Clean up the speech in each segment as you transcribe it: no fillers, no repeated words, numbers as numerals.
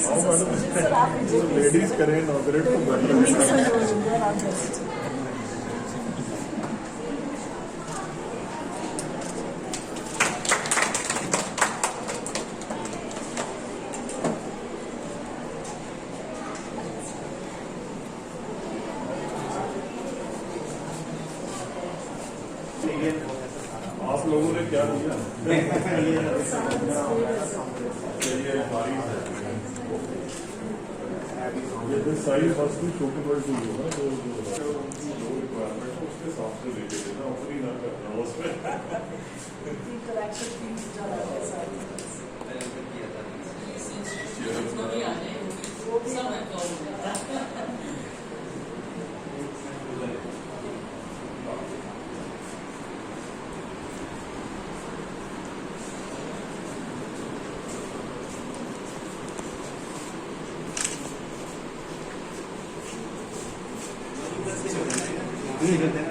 Ladies करें inaugurate तो आप लोगों ने क्या किया? ये साइज बस भी छोटे बड़े जो होगा तो रिक्वायरमेंट उसके हिसाब से लेके देना ऊपरी ना करना उसमें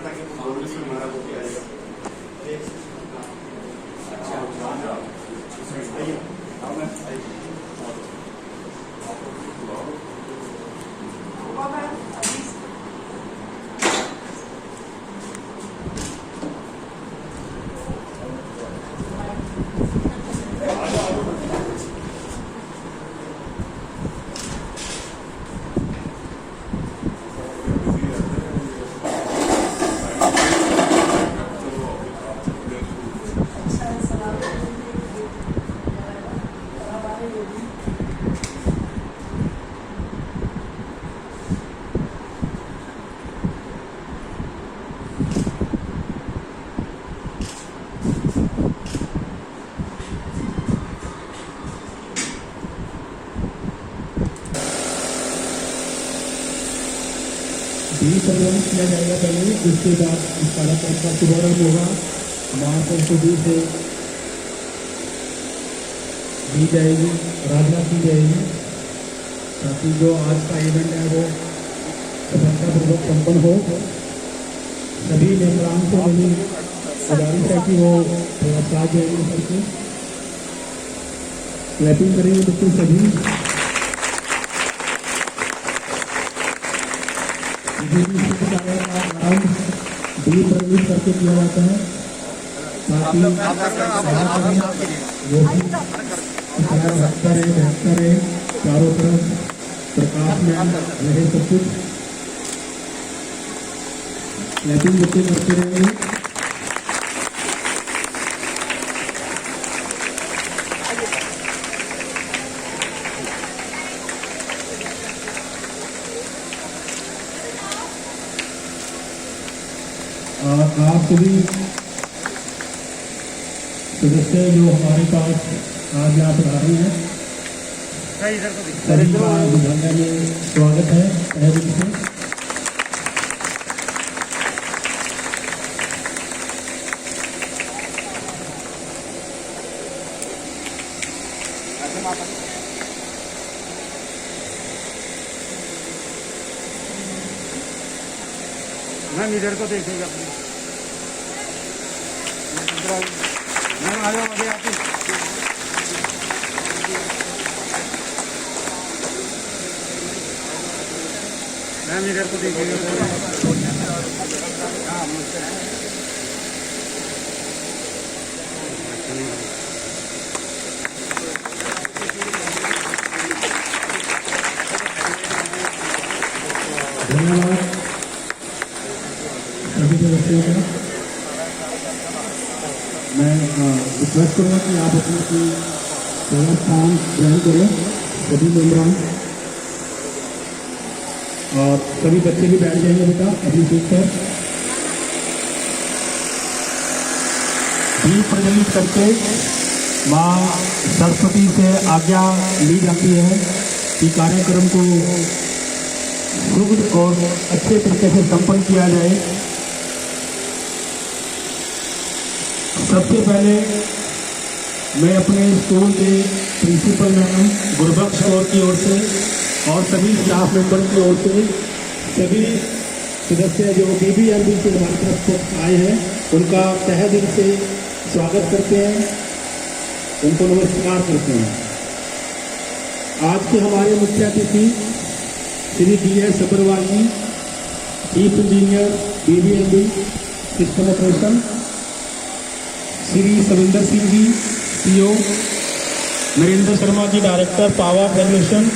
ताकि कांग्रेस में हमारा वोट आएगा। संबोधित किया जाएगा पहले, उसके बाद इस कार्यक्रम का शुभारंभ होगा। महासंसदी से दी जाएगी, आराधना की जाएगी, ताकि जो आज का इवेंट है वो सफलतापूर्वक संपन्न हो। सभी मेहमान को मेरी गुजारिश है कि वो थोड़ा साथ जाएंगे, सबसे क्लैपिंग करेंगे बिल्कुल सभी। दीप प्रज्वलित करके किया जाता है ताकि वो भी रखता रहे चारों तरफ प्रकाश में रहे सब कुछ। क्लैपिंग बच्चे करते रहेंगे। आप सभी सदस्य जो हमारे पास आज यहाँ पर आ रहे हैं, सभी का विधानसभा में स्वागत है तहे दिल से। मैम इधर को देखिएगा, मैम आ जाओ आगे आके। मैम इधर को देखिएगा। हाँ धन्यवाद सभी सदस्यों का। मैं रिक्वेस्ट करूँगा कि आप अपने स्थान ग्रहण करें, सभी मेम्बरान, और सभी बच्चे भी बैठ जाएंगे बेटा अपनी सीट पर। दीप प्रज्वलित करके माँ सरस्वती से आज्ञा ली जाती है कि कार्यक्रम को शुभ और अच्छे तरीके से संपन्न किया जाए। सबसे पहले मैं अपने स्कूल के प्रिंसिपल मैडम गुरबख्श कौर की ओर से और सभी स्टाफ मेंबर की ओर से सभी सदस्य जो BBMB से हमारी तरफ आए हैं उनका तहे दिल से स्वागत करते हैं, उनको नमस्कार करते हैं। आज के हमारे मुख्य अतिथि Shri DS Agarwal ji, chief engineer BBMB system operation, Shri Savinder Singh ji CO, Narendra Sharma ji director power regulation,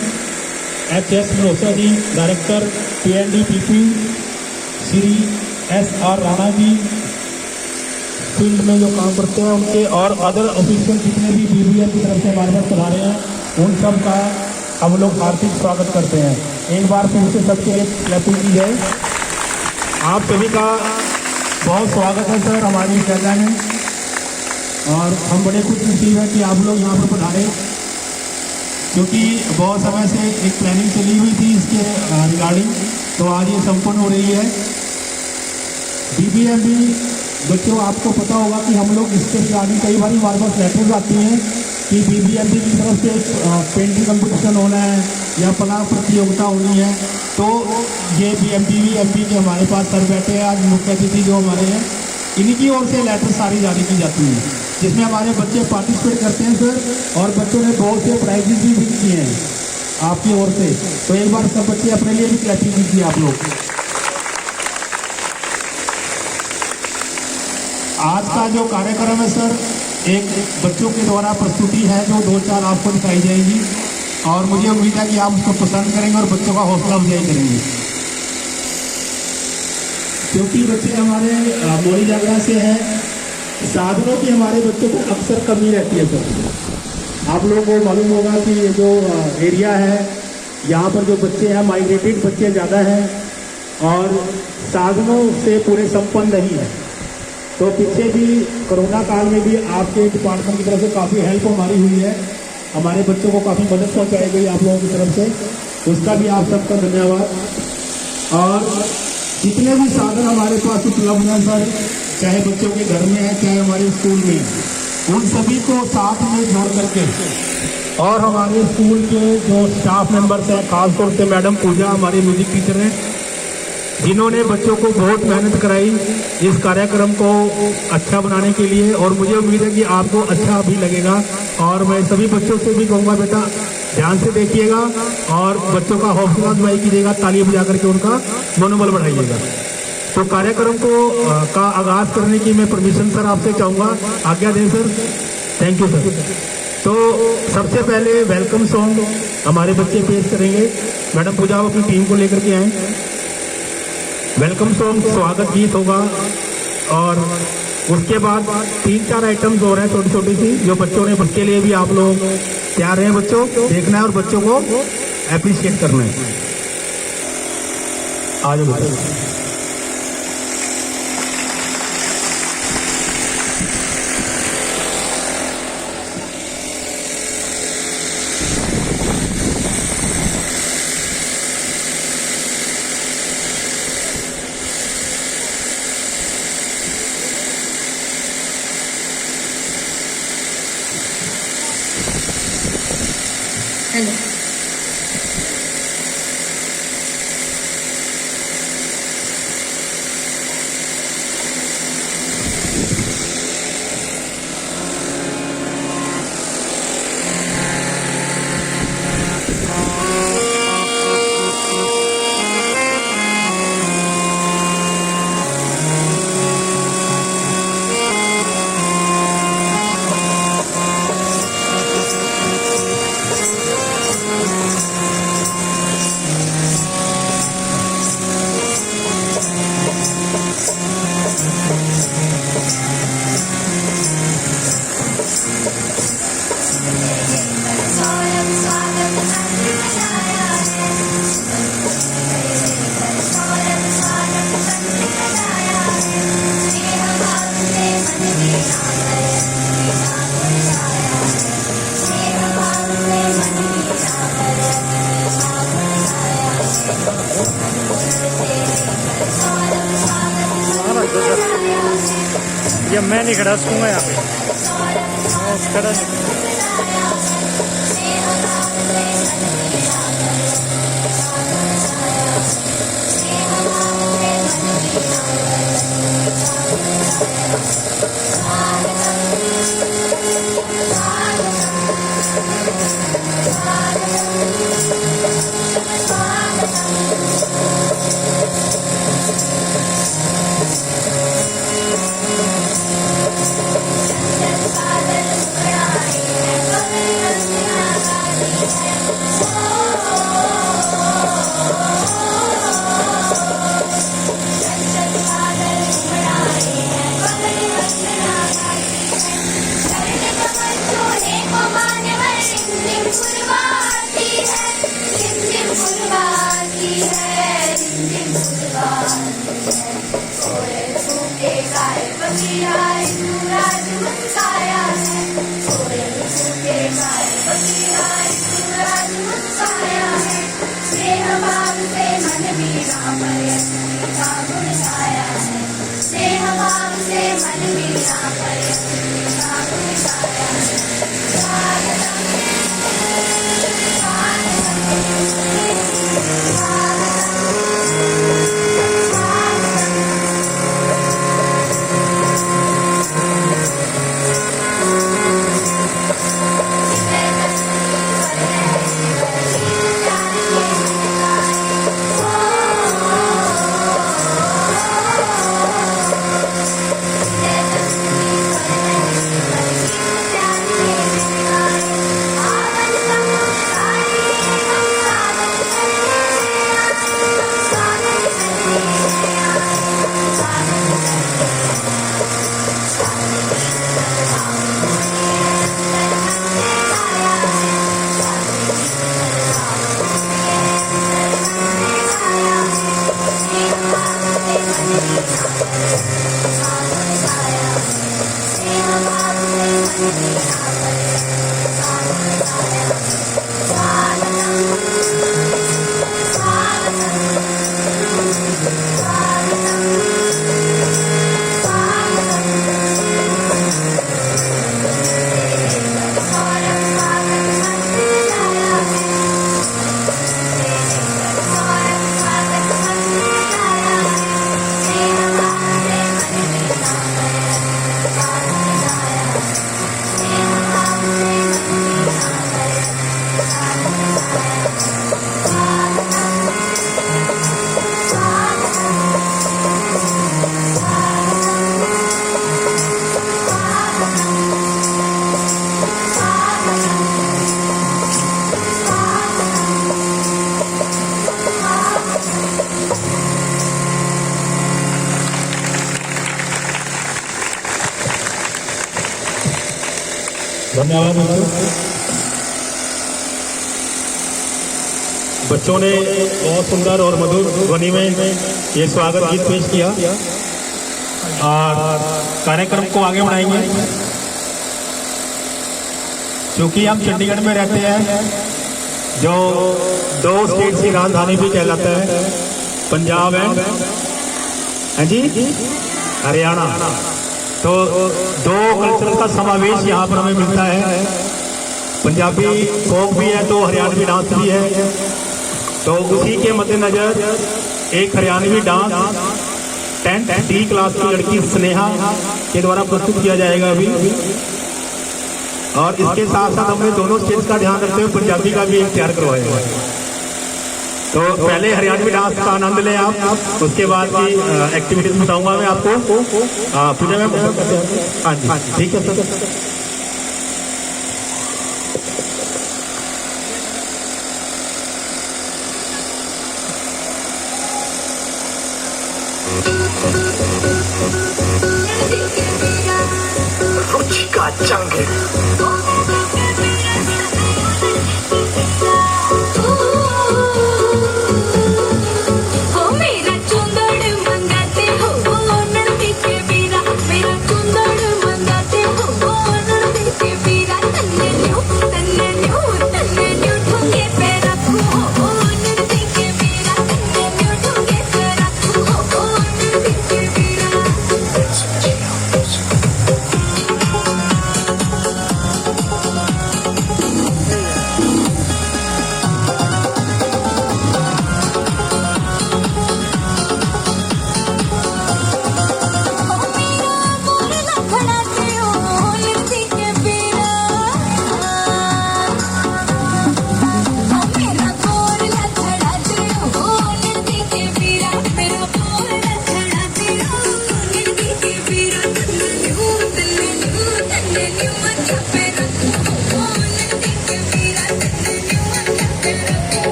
HS Bharosa ji director PNDPP, Shri SR Rana ji field में जो काम करते हैं उनके, और अदर ऑफिशियल जितने भी BBM की तरफ से हमारे पास पधारे हैं उन सब का हम लोग हार्दिक स्वागत करते हैं। एक बार फिर से सबके लिए क्लैपिंग की जाए। आप सभी का बहुत स्वागत है सर हमारी जगह में, और हम बड़े खुश नसीब हैं कि आप लोग यहाँ पर पधारे, क्योंकि बहुत समय से एक प्लानिंग चली हुई थी इसके रिगार्डिंग, तो आज ये संपन्न हो रही है। BBMB बच्चों, आपको पता होगा कि हम लोग इसके रिगार्डिंग कई बार हमारे पास लेटर्स आती हैं कि BBMB की तरफ से पेंटिंग कंपटीशन होना है या फला प्रतियोगिता होनी है, तो ये BBMB के हमारे पास सर बैठे हैं आज मुख्य अतिथि जो हमारे हैं, इन्हीं ओर से लेटर सारी जारी की जाती हैं, जिसमें हमारे बच्चे पार्टिसिपेट करते हैं सर, और बच्चों ने बहुत से प्राइजेस भी विन किए हैं आपकी ओर से। तो एक बार सब बच्चे अपने लिए भी क्लैपिंग कीजिए आप लोग। आज का जो कार्यक्रम है सर, एक बच्चों के द्वारा प्रस्तुति है जो 2-4 आपको दिखाई जाएगी, और मुझे उम्मीद है कि आप उसको पसंद करेंगे और बच्चों का हौसला अफजाई करेंगे, क्योंकि बच्चे हमारे मोड़ी जागरा से हैं। साधनों की हमारे बच्चों को अक्सर कमी रहती है सर। आप लोगों को मालूम होगा कि ये जो एरिया है यहाँ पर जो बच्चे हैं माइग्रेटेड बच्चे ज़्यादा हैं, और साधनों से पूरे संपन्न नहीं है। तो पीछे भी कोरोना काल में भी आपके डिपार्टमेंट की तरफ से काफ़ी हेल्प हमारी हुई है, हमारे बच्चों को काफ़ी मदद पहुँचाई गई आप लोगों की तरफ से, उसका भी आप सबका धन्यवाद। और जितने भी साधन हमारे पास उपलब्ध हैं सर, चाहे बच्चों के घर में है चाहे हमारे स्कूल में, उन सभी को साथ में जोड़ करके, और हमारे स्कूल के जो स्टाफ मेंबर्स हैं, खासतौर से मैडम पूजा हमारी म्यूजिक टीचर हैं, जिन्होंने बच्चों को बहुत मेहनत कराई इस कार्यक्रम को अच्छा बनाने के लिए, और मुझे उम्मीद है कि आपको अच्छा भी लगेगा। और मैं सभी बच्चों से भी कहूँगा, बेटा ध्यान से देखिएगा और बच्चों का हौसला अफजाई कीजिएगा, ताली बजा करके उनका मनोबल बढ़ाइएगा। तो कार्यक्रम को का आगाज करने की मैं परमिशन सर आपसे चाहूँगा, आज्ञा दें सर। Thank you sir. तो सबसे पहले वेलकम सॉन्ग हमारे बच्चे पेश करेंगे। मैडम पूजा अपनी टीम को लेकर के आए। वेलकम सॉन्ग स्वागत गीत होगा, और उसके बाद 3-4 आइटम्स और हैं छोटी छोटी सी, जो बच्चों ने, उसके लिए भी आप लोग तैयार हैं बच्चों, देखना है और बच्चों को एप्रिशिएट करना है। आ जाओ बच्चों। हेलो, ये मैं नहीं खड़ा सकूंगा यहाँ पे, खड़ा नहीं। स्वागतम के पार्वती आई सूरज मुस्काया है स्नेह भाव से मन मीरा पर यशवी का गुण गाया है स्नेह भाव से मन मीरा पर यशवी का गुण गाया है धन्यवाद बच्चों ने बहुत सुंदर और मधुर ध्वनि में ये स्वागत गीत पेश किया और कार्यक्रम को आगे बढ़ाएंगे। क्योंकि हम चंडीगढ़ में रहते हैं जो 2 स्टेट की राजधानी भी कहलाता है, पंजाब है जी हरियाणा। तो 2 कल्चर का समावेश यहाँ पर हमें मिलता है, पंजाबी फोक भी है तो हरियाणवी डांस भी है। तो उसी के मद्देनजर एक Haryanvi dance 10th D class की लड़की स्नेहा के द्वारा प्रस्तुत किया जाएगा अभी। और इसके साथ साथ हमने दोनों स्टेज का ध्यान रखते हुए पंजाबी का भी तैयार करवाया है। तो पहले हरियाणवी डांस का आनंद लें आप, उसके बाद की एक्टिविटीज बताऊंगा मैं आपको। पूजा में हाँ जी ठीक है सर। रुचि का जंग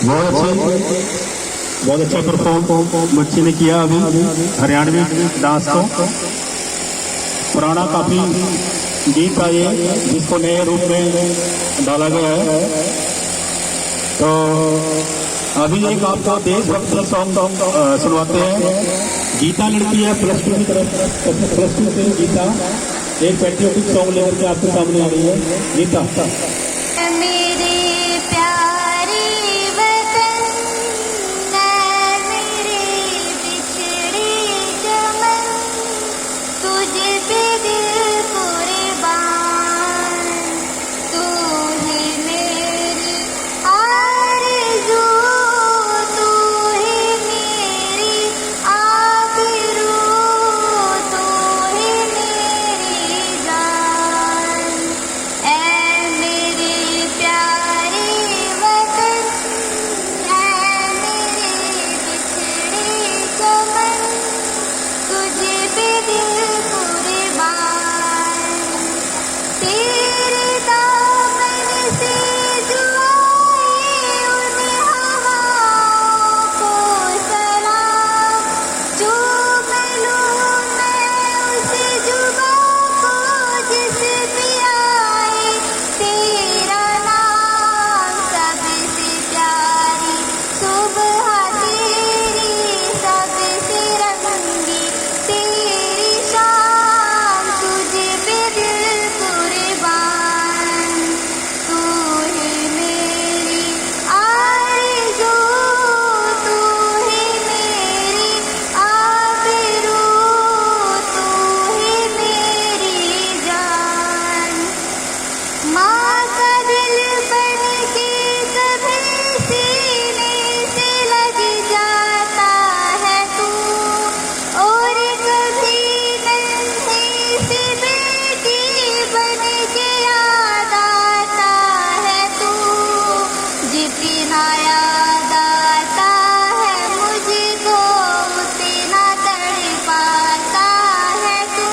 बहुत अच्छा परफॉर्म बच्ची ने किया अभी हरियाणवी डांस को। पुराना काफी गीत था ये, जिसको नए रूप में डाला गया है। तो अभी एक आपको देशभक्ति सॉन्ग सुनवाते हैं। गीता लड़की है +2 की तरफ, +2 से गीता एक पैट्रियोटिक सॉन्ग लेकर के आपके सामने आ रही है। गीता। मेरे प्यारे वतन, मेरे बिछड़े चमन, तुझ पे दिल कुर्बान, तू ही मेरी आरज़ू, तू ही मेरी आबरू, तू ही मेरी जान। ऐ मेरे प्यारे वतन, ऐ मेरे बिछड़े चमन, तुझे पे दिल कुर्बान, तेरे दामन से जो आए उन हवाओं को सलाम, जो मिलूं मैं उस जुबां को जिस पे आए तेरा नाम, सबसे प्यारी सुबह तेरी, सबसे रंगी तेरी शान, तुझे पे दिल कुर्बान, तू ही मेरी आरज़ू, तू ही मेरी आबरू, तू ही मेरी जान। माँ का दिल बन के कभी सीने से लग जाता है तू, और कभी नन्ही सी बेटी बन के याद आता है तू, जितना याद आता है मुझको उतना तड़पाता है तू,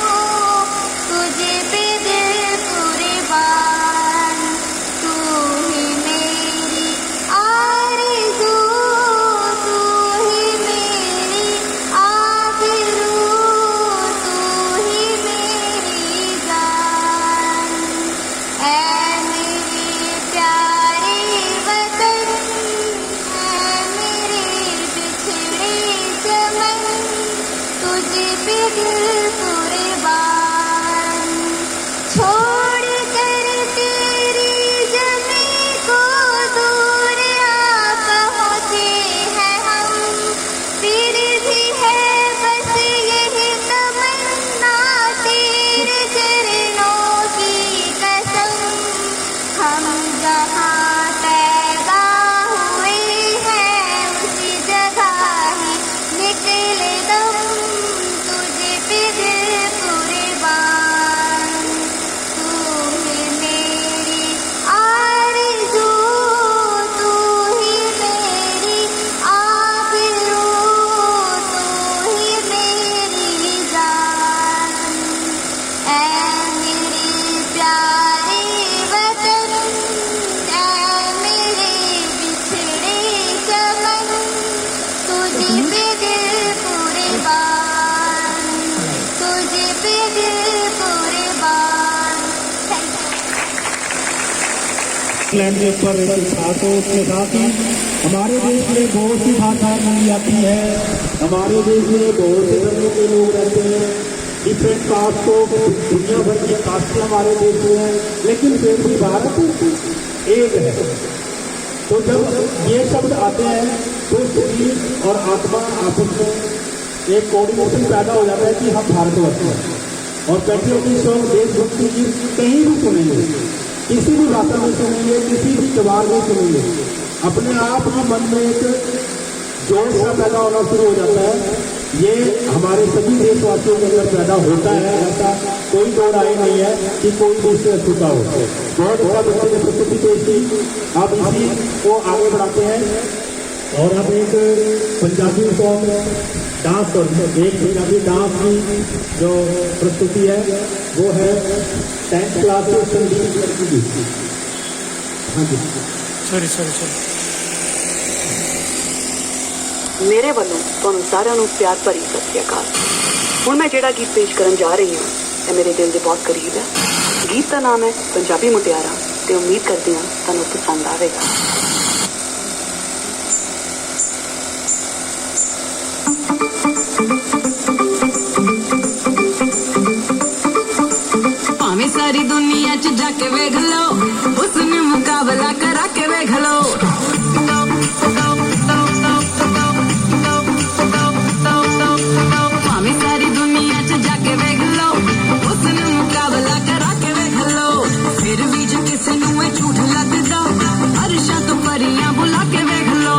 तुझे पे दिल कुर्बान, तू ही मेरी आरज़ू, तू ही मेरी आबरू, तू ही मेरी जान। ऐ मेरे प्यारे वतन, ऐ मेरे बिछड़े चमन, तुझे पे दिल कुर्बान, छोड़ कर तेरी ज़मीं को दूर आ पहुँचे हैं हम, फिर भी है बस यही तमन्ना तेरे चरणों की कसम, हम जहाँ पैदा हुए हैं उसी जगह ही निकले दम, तुझे पे दिल कुर्बान, तू ही मेरी आरज़ू, तू ही मेरी आबरू, तू ही मेरी जान। ऐ मेरे प्यारे वतन, ऐ मेरे बिछड़े चमन, तुझे पे दिल कुर्बान, तुझे पे दिल कुर्बान। लैंड के ऊपर था, तो उसके साथ ही हमारे देश में बहुत सी भाषाएं बोली जाती है। हमारे देश में बहुत से धर्मों के लोग रहते हैं, डिफरेंट कास्ट को, दुनिया भर की कास्ट हमारे देश में है, लेकिन फिर भी भारत एक है। तो जब ये शब्द आते हैं तो शरीर और आत्मा आपस में एक कोऑर्डिनेशन पैदा हो जाता है कि हम भारतवर्षी हैं। और पैट्रियोटिक सॉन्ग देशभक्ति गीत कहीं भी सुनेंगे, किसी भी भाषा में सुनेंगे, किसी भी त्योहार में सुनेंगे, अपने आप ही मन में एक जोश सा पैदा होना शुरू हो जाता है। ये हमारे सभी देशवासियों के अंदर पैदा होता है, ऐसा कोई दो राय नहीं है कि कोई दूसरे अछूता हो। बहुत अच्छा बच्चे ने प्रस्तुति पेश की, आप इसी को आगे बढ़ाते हैं। और अब एक पंजाबी सॉन्ग डांस, और एक पंजाबी डांस की जो प्रस्तुति है वो है 10th क्लास के संदीप लड़की की। हाँ जी, सॉरी मेरे वालों तुहानू सारिਆਂ ਨੂੰ प्यार भरी सत श्री अकाल। हुण मैं जिहड़ा गीत पेश करन जा रही हूँ यह मेरे दिल के बहुत करीब है। गीत का नाम है पंजाबी मुटियारा ते उम्मीद करती हूँ तुहानू पसंद आवेगा। भावें सारी दुनिया च जाके वेख लो, उसने मुकाबला करा के वेख लो। भावें सारी दुनिया च जाके वेख लो, उसने मुकाबला करा के वेख लो। फिर भी जो किसी नूं ए झूठ लगदा, अरशां तो परियां बुला के वेख लो।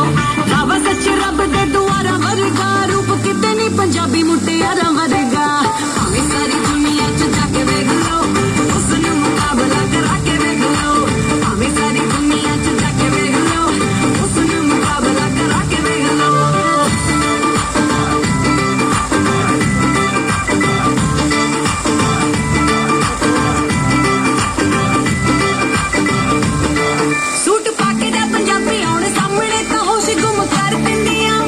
बाबा सच्चे रब दे दुआरा वर्गा रूप किते नहीं पंजाबी मुटियारा वर्गा। भावें सारी दुनिया च जाके वेख लो, उसने मुकाबला करा के वेख लो। भावें सारी दुनिया च जाके वेख लो, उसने मुकाबला करा के वेख लो। सूट पाके दा पंजाबी आउण सामने तां होश गुम कर दिंदियां।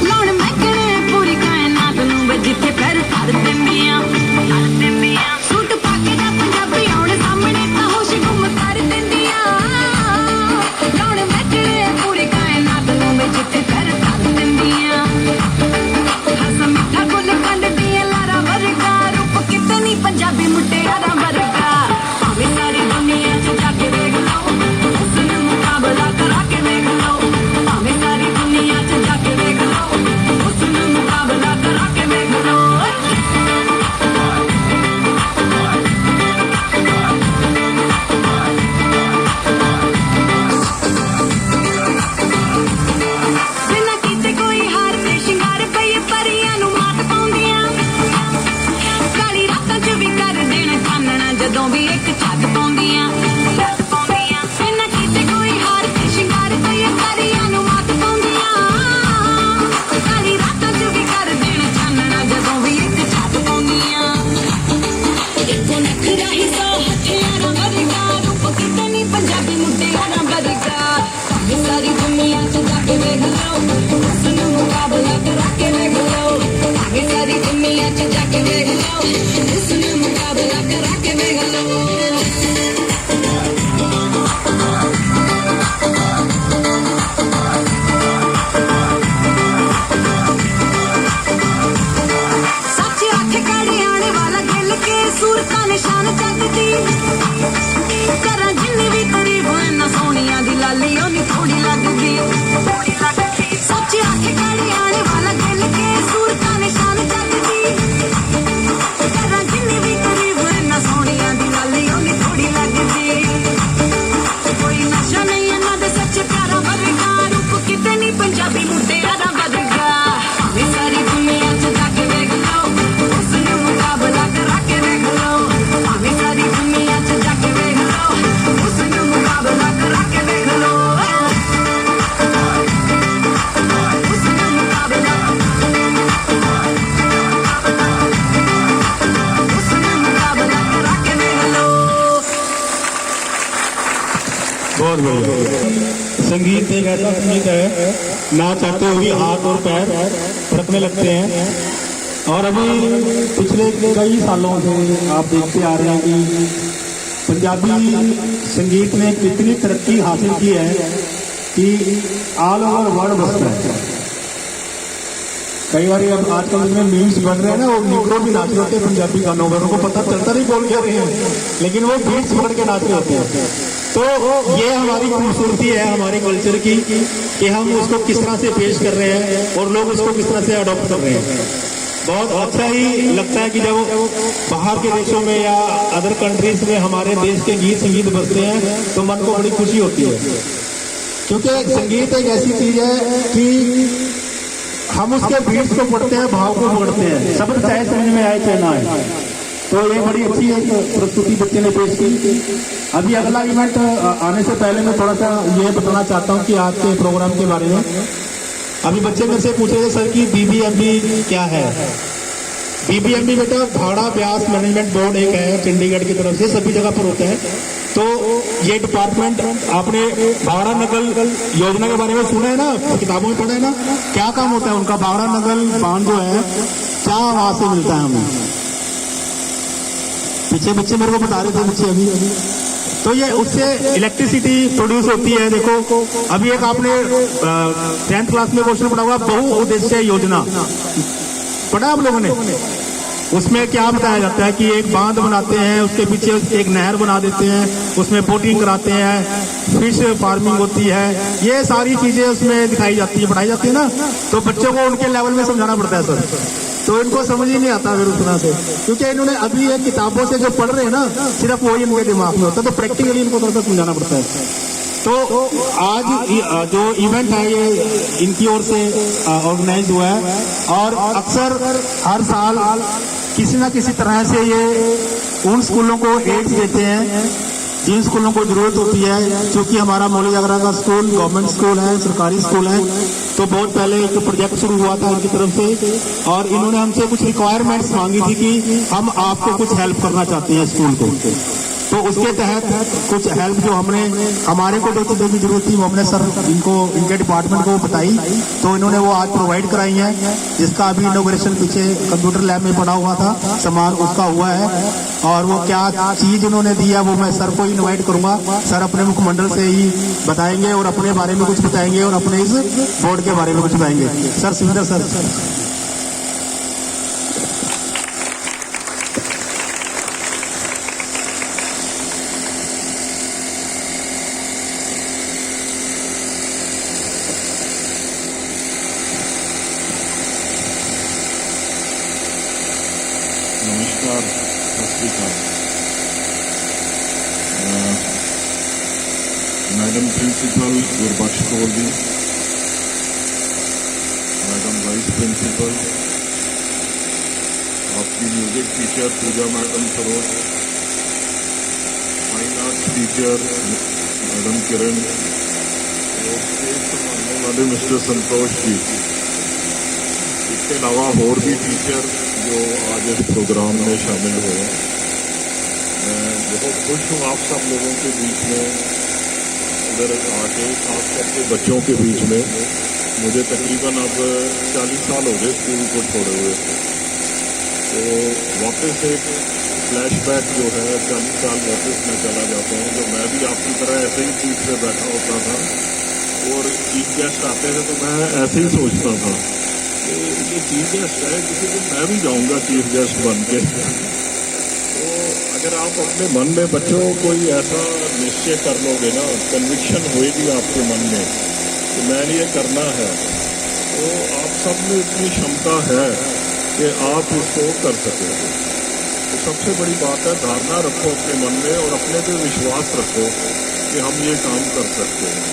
लाउण महकणे पूरी कायनात नूं वे जिथे पैर धर दिंदियां। सूट पाके दा पंजाबी आउण सामने तां होश गुम कर दिंदियां। लाउण महकणे पूरी कायनात नूं वे जिथे पैर धर दिंदियां। हस मिठा गुल कंड दियां लारा वर्गा रूप किते नहीं पंजाबी मुटियारा वर्गा। भावें सारी दुनिया च जाके वेख लो, उसने मुकाबला करा के वेख लो। भावें सारी दुनिया च जाके वेख लो, उसने मुकाबला करा के वेख लो। बिना कीते कोई हार ते शिंगार पई परियां नूं मात पाउंदियां। काली रातां च भी कर देण चानणा जदों भी एक झग पाउंदियां। बिना कीते कोई हार ते शिंगार पई परियां नूं मात पाउंदियां। काली रातां च भी कर देण चानणा जदों भी एक झग पाउंदियां। इको नखरा ही सौ हथियारां वर्गा रूप किते नहीं पंजाबी मुटियारा वर्गा। भावें सारी दुनिया च जाके वेख लो, उसने मुकाबला करा के वेख लो। भावें सारी दुनिया च जाके वेख लो, उसने मुकाबला करा के वेख लो। सच आखे काड़े आने वाला गिल के सूरतां निशान जग दी। करा जिन्नी भी तारीफ इन्ना सोहणियां दी लाली ओनी थोड़ी लगदी। सच आखे काड़े आने वाला गिल के सूरतां निशान जग दी। करा जिन्नी भी तारीफ इन्ना सोहणियां दी लाली ओनी थोड़ी लगदी। कोई नशा नहीं इन्ना दे सच्चे प्यारा वर्गा रूप किते नहीं पंजाबी मुटियारा वर्गा। भावें सारी दुनिया च जाके वेख लो, उसने मुकाबला करा के वेख लो। भावें सारी दुनिया च जाके वेख लो, उसने मुकाबला करा के वेख लो। उसने मुकाबला करा के वेख लो। बहुत बढ़िया। संगीत एक ऐसा संगीत है, ना चाहते हुए हाथ और पैर फड़कने लगते हैं। और अभी पिछले कई सालों से आप देखते आ रहे हैं कि पंजाबी संगीत ने कितनी तरक्की हासिल की है कि ऑल ओवर वर्ल्ड बसता है। कई बार अब आजकल इसमें मीम्स बन रहे हैं ना, वो निग्रो भी नाच रहे होते हैं पंजाबी गानों पर, उनको पता चलता नहीं बोल क्या रहे हैं, लेकिन वो बीट्स पकड़ के नाच रहे होते हैं। तो ये हमारी खूबसूरती है हमारे कल्चर की कि हम उसको किस तरह से पेश कर रहे हैं और लोग उसको किस तरह से अडॉप्ट कर रहे हैं। बहुत अच्छा ही लगता है कि जब बाहर के देशों में या अदर कंट्रीज में हमारे देश के गीत संगीत बजते हैं तो मन को बड़ी खुशी होती है, क्योंकि संगीत एक ऐसी चीज है कि हम उसके बीट्स को पढ़ते हैं, भाव को पढ़ते हैं, शब्द चाहे समझ में आए चाहे ना आए। तो ये बड़ी अच्छी एक प्रस्तुति बच्चे ने पेश की। अभी अगला इवेंट आने से पहले मैं थोड़ा सा ये बताना चाहता हूँ कि आज के प्रोग्राम के बारे में। अभी बच्चे मेरे से पूछ रहे थे सर कि BBMP क्या है, बीबीएमबी बेटा भाड़ा ब्यास मैनेजमेंट बोर्ड एक है चंडीगढ़ की तरफ से, सभी जगह पर होता है। तो ये डिपार्टमेंट आपने भाड़ा नकल योजना के बारे में सुना है ना, किताबों में पढ़ा है ना, क्या काम होता है उनका? भाड़ा नकल बांध जो है क्या वहां से मिलता है हमें? पीछे बच्चे मेरे को बता रहे थे बच्चे अभी। तो ये उससे इलेक्ट्रिसिटी प्रोड्यूस होती है। देखो अभी एक आपने 10th क्लास में क्वेश्चन पढ़ा हुआ बहुउद्देश्य योजना, पढ़ा आप लोगों ने? उसमें क्या बताया जाता है कि एक बांध बनाते हैं, उसके पीछे एक नहर बना देते हैं, उसमें बोटिंग कराते हैं, फिश फार्मिंग होती है, ये सारी चीजें उसमें दिखाई जाती है, पढ़ाई जाती है ना। तो बच्चों को उनके लेवल में समझाना पड़ता है सर, तो इनको समझ ही नहीं आता फिर उस तरह से, क्योंकि इन्होंने अभी ये किताबों से जो पढ़ रहे हैं ना सिर्फ वही इनके दिमाग में होता है, तो प्रैक्टिकली इनको थोड़ा सा समझाना पड़ता है। तो आज जो इवेंट है ये इनकी ओर से ऑर्गेनाइज हुआ है, और अक्सर हर साल किसी ना किसी तरह से ये उन स्कूलों को एड्स देते हैं जिन स्कूलों को जरूरत होती है। क्योंकि हमारा मौली जागरा का स्कूल गवर्नमेंट स्कूल है, सरकारी स्कूल है, तो बहुत पहले एक प्रोजेक्ट शुरू हुआ था इनकी तरफ से, और इन्होंने हमसे कुछ रिक्वायरमेंट्स मांगी थी कि हम आपको कुछ हेल्प करना चाहते हैं स्कूल को। तो उसके तहत कुछ हेल्प जो हमारे को जो चीज़ों की जरूरत थी वो हमने सर इनको इनके डिपार्टमेंट को बताई, तो इन्होंने वो आज प्रोवाइड कराई है, जिसका अभी इनोग्रेशन पीछे कंप्यूटर लैब में पड़ा हुआ था, सामान उसका हुआ है। और वो क्या चीज़ उन्होंने दी है वो मैं सर को इन्वाइट करूंगा, सर अपने मुखमंडल से ही बताएंगे और अपने बारे में कुछ बताएंगे और अपने इस बोर्ड के बारे में कुछ बताएंगे। सर सुविधा सर। नमस्कार, Sat Shri Akal. Madam principal Gurbakhsh Kaur ji, madam vice principal, आपकी music teacher Pooja madam Saroj, fine arts teacher madam Kiran, और स्टेज संभालने वाले मिस्टर संतोष जी, इसके अलावा और भी टीचर जो आज इस प्रोग्राम में शामिल हुए। मैं बहुत खुश हूँ आप सब लोगों के बीच में इधर आके, खास करके बच्चों के बीच में। मुझे तकरीबन अब 40 साल हो गए स्कूल को छोड़े हुए, तो वापस एक फ्लैशबैक जो है 40 साल वापस मैं चला जाता हूँ। तो मैं भी आपकी तरह ऐसे ही सीट पे बैठा होता था और चीफ गेस्ट आते थे तो मैं ऐसे ही सोचता था ये चीफ गेस्ट है, किसी दिन मैं भी जाऊंगा चीफ गेस्ट बन के। तो अगर आप अपने मन में बच्चों कोई ऐसा निश्चय कर लोगे ना, कन्विक्शन होएगी आपके मन में कि मैंने ये करना है, तो आप सब में इतनी क्षमता है कि आप इसको कर सकोगे। तो सबसे बड़ी बात है धारणा रखो अपने मन में और अपने पे विश्वास रखो कि हम ये काम कर सकते हैं।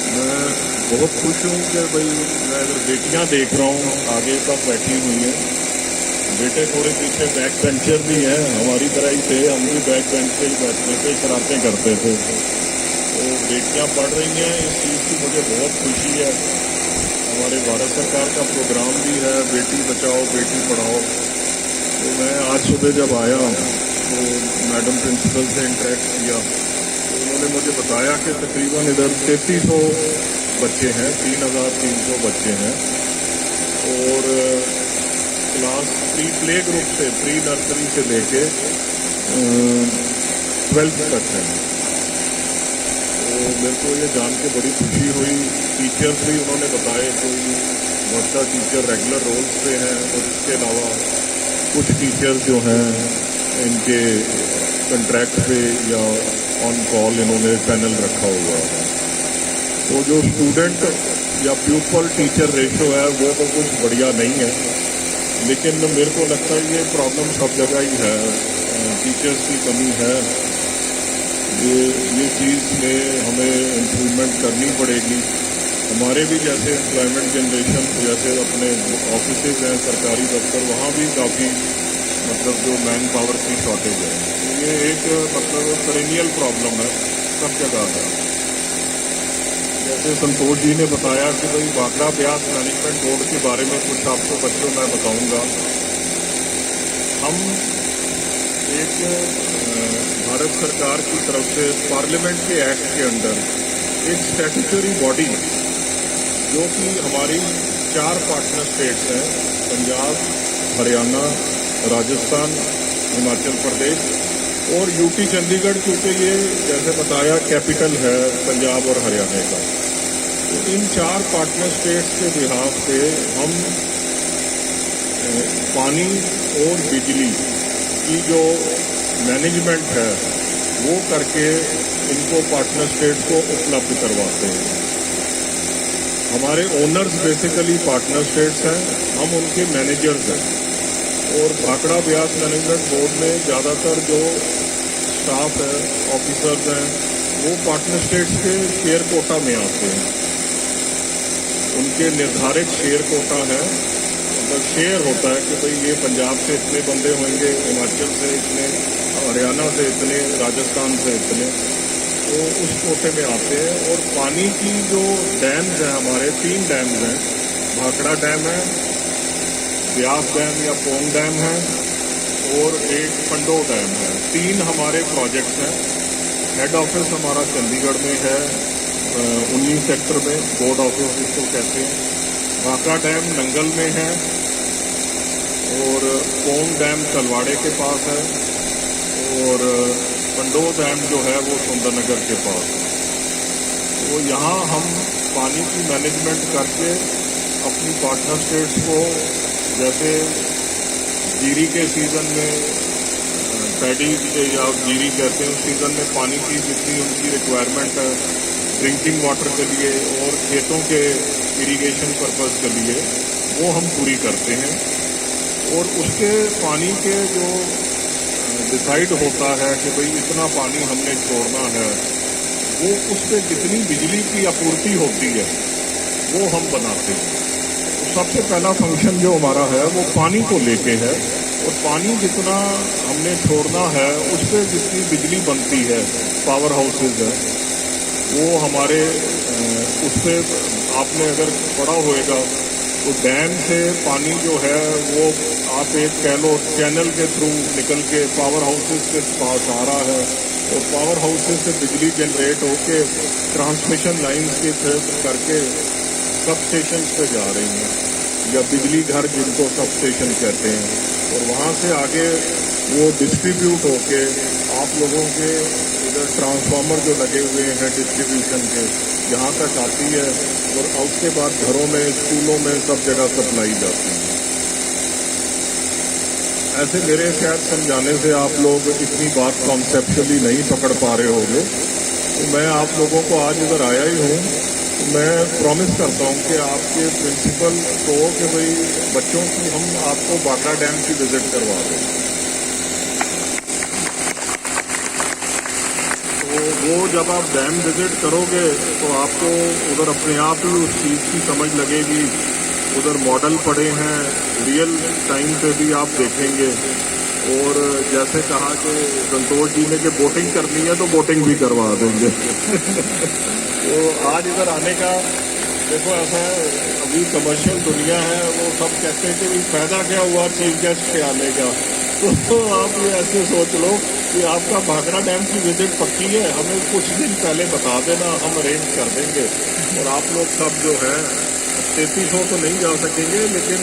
मैं बहुत खुश हूँ कि भाई मैं अगर बेटियाँ देख रहा हूँ आगे तक बैठी हुई हैं, बेटे थोड़े पीछे बैक बेंचर भी हैं, हमारी तरह ही थे, हम भी बैक बेंच पे ही बैठते थे, शरारतें करते थे। तो बेटियाँ पढ़ रही हैं, इस चीज़ की मुझे बहुत खुशी है। हमारे भारत सरकार का प्रोग्राम भी है बेटी बचाओ बेटी पढ़ाओ। तो मैं आज सुबह जब आया तो मैडम प्रिंसिपल से इंटरेक्ट किया, तो उन्होंने मुझे बताया कि तकरीबन इधर 3300 बच्चे हैं, 3300 बच्चे हैं, और क्लास प्ले ग्रुप से प्री नर्सरी से लेके 12th तक है। तो मेरे को ये जान के बड़ी खुशी हुई। टीचर्स भी उन्होंने बताए, कोई वर्षा टीचर रेगुलर रोल्स पे हैं और इसके अलावा कुछ टीचर्स जो हैं इनके कंट्रैक्ट पे या ऑन कॉल इन्होंने पैनल रखा हुआ है। तो जो स्टूडेंट या प्यूपल टीचर रेशो है वो तो कुछ बढ़िया नहीं है, लेकिन मेरे को लगता है ये प्रॉब्लम सब जगह ही है, टीचर्स की कमी है। ये चीज़ में हमें इम्प्रूवमेंट करनी पड़ेगी। हमारे भी जैसे एम्प्लॉयमेंट जनरेशन जैसे अपने ऑफिसेज हैं सरकारी दफ्तर, वहाँ भी काफ़ी मतलब जो मैन पावर की शॉर्टेज है। ये एक मतलब पेरेनियल प्रॉब्लम है सब जगह है। जैसे संतोष जी ने बताया कि भाई भाखड़ा ब्यास मैनेजमेंट बोर्ड के बारे में कुछ आपको बच्चों मैं बताऊंगा। हम एक भारत सरकार की तरफ से पार्लियामेंट के एक्ट के अंडर एक स्टैट्यूटरी बॉडी जो कि हमारी 4 पार्टनर स्टेट्स हैं, पंजाब, हरियाणा, राजस्थान, हिमाचल प्रदेश और यूटी चंडीगढ़, क्योंकि ये जैसे बताया कैपिटल है पंजाब और हरियाणा का। तो इन 4 पार्टनर स्टेट्स के बिहाफ पे हम पानी और बिजली की जो मैनेजमेंट है वो करके इनको पार्टनर स्टेट्स को उपलब्ध करवाते हैं। हमारे ओनर्स बेसिकली पार्टनर स्टेट्स हैं, हम उनके मैनेजर्स हैं। और भाखड़ा ब्यास मैनेजमेंट बोर्ड में ज़्यादातर जो स्टाफ है, ऑफिसर्स हैं, वो पार्टनर स्टेट्स के शेयर कोटा में आते हैं। उनके निर्धारित शेयर कोटा है, मतलब शेयर होता है कि भाई ये पंजाब से इतने बंदे होंगे, हिमाचल से इतने, हरियाणा से इतने, राजस्थान से इतने, तो उस कोटे में आते हैं। और पानी की जो डैम्स हैं हमारे 3 डैम्स हैं, भाखड़ा डैम है, ब्यास डैम या पोंग डैम है और एक पंडो डैम है। 3 हमारे प्रोजेक्ट्स हैं। हेड ऑफिस हमारा चंडीगढ़ में है, 19 सेक्टर में, बोर्ड ऑफिस जिसको कहते हैं। भाखड़ा डैम नंगल में है और पोंग डैम तलवाड़े के पास है और पंडो डैम जो है वो सुंदरनगर के पास है। तो यहाँ हम पानी की मैनेजमेंट करके अपनी पार्टनर स्टेट्स को, जैसे जीरी के सीज़न में पैडी या जीरी कहते हैं, उस सीज़न में पानी की जितनी उनकी रिक्वायरमेंट है ड्रिंकिंग वाटर के लिए और खेतों के इरिगेशन पर्पज़ के लिए, वो हम पूरी करते हैं। और उसके पानी के जो डिसाइड होता है कि भाई इतना पानी हमने छोड़ना है, वो उस पर जितनी बिजली की आपूर्ति होती है वो हम बनाते हैं। तो सबसे पहला फंक्शन जो हमारा है वो पानी को लेके है, और पानी जितना हमने छोड़ना है उस पर जितनी बिजली बनती है, पावर हाउसेज है, वो हमारे उस पर आपने अगर पढ़ा होएगा तो डैम से पानी जो है वो आप एक कह लो चैनल के थ्रू निकल के पावर हाउसेज के पास आ रहा है, और पावर हाउसेज से बिजली जनरेट होके ट्रांसमिशन लाइन्स के थ्रू करके सब स्टेशन पे जा रही हैं, या बिजली घर जिनको सब स्टेशन कहते हैं, और वहाँ से आगे वो डिस्ट्रीब्यूट होके आप लोगों के इधर ट्रांसफार्मर जो लगे हुए हैं डिस्ट्रीब्यूशन के, यहाँ तक आती है, और उसके बाद घरों में, स्कूलों में, सब जगह सप्लाई जाती है। ऐसे मेरे शायद समझाने से आप लोग इतनी बात कॉन्सेप्चुअली नहीं पकड़ पा रहे होंगे, तो मैं आप लोगों को आज इधर आया ही हूँ। तो मैं प्रॉमिस करता हूँ कि आपके प्रिंसिपल को कि भाई बच्चों की हम आपको भाखड़ा डैम की विजिट करवा दें। तो वो जब आप डैम विजिट करोगे तो आपको उधर अपने आप ही उस चीज़ की समझ लगेगी। उधर मॉडल पड़े हैं, रियल टाइम पे भी आप देखेंगे। और जैसे कहा कि संतोष जी ने कि बोटिंग करनी है तो बोटिंग भी करवा देंगे। तो आज इधर आने का देखो ऐसा है, अभी कमर्शियल दुनिया है, वो सब कहते हैं कि भाई फायदा क्या हुआ चीफ गेस्ट के आने का। तो आप ये ऐसे सोच लो कि आपका भाखड़ा डैम की विजिट पक्की है, हमें कुछ दिन पहले बता देना, हम अरेंज कर देंगे। और आप लोग सब जो है 3300 तो नहीं जा सकेंगे, लेकिन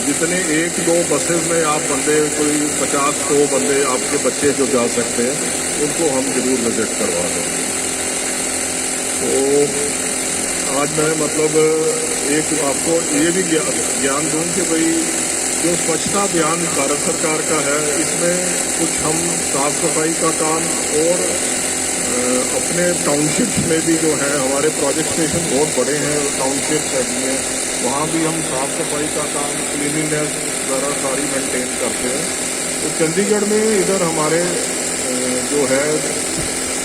जितने 1-2 बसेस में आप बंदे, कोई 50-100 बंदे आपके बच्चे जो जा सकते हैं, उनको हम जरूर विजिट करवा देंगे। तो आज मैं मतलब एक आपको ये भी ज्ञान दूँ कि भाई जो स्वच्छता अभियान भारत सरकार का है, इसमें कुछ हम साफ सफाई का काम और अपने टाउनशिप्स में भी जो है, हमारे प्रोजेक्ट स्टेशन बहुत बड़े हैं, टाउनशिप्स हैं, वहाँ भी हम साफ सफाई का काम, क्लीनिंगनेस वगैरह सारी मेंटेन करते हैं। तो चंडीगढ़ में इधर हमारे जो है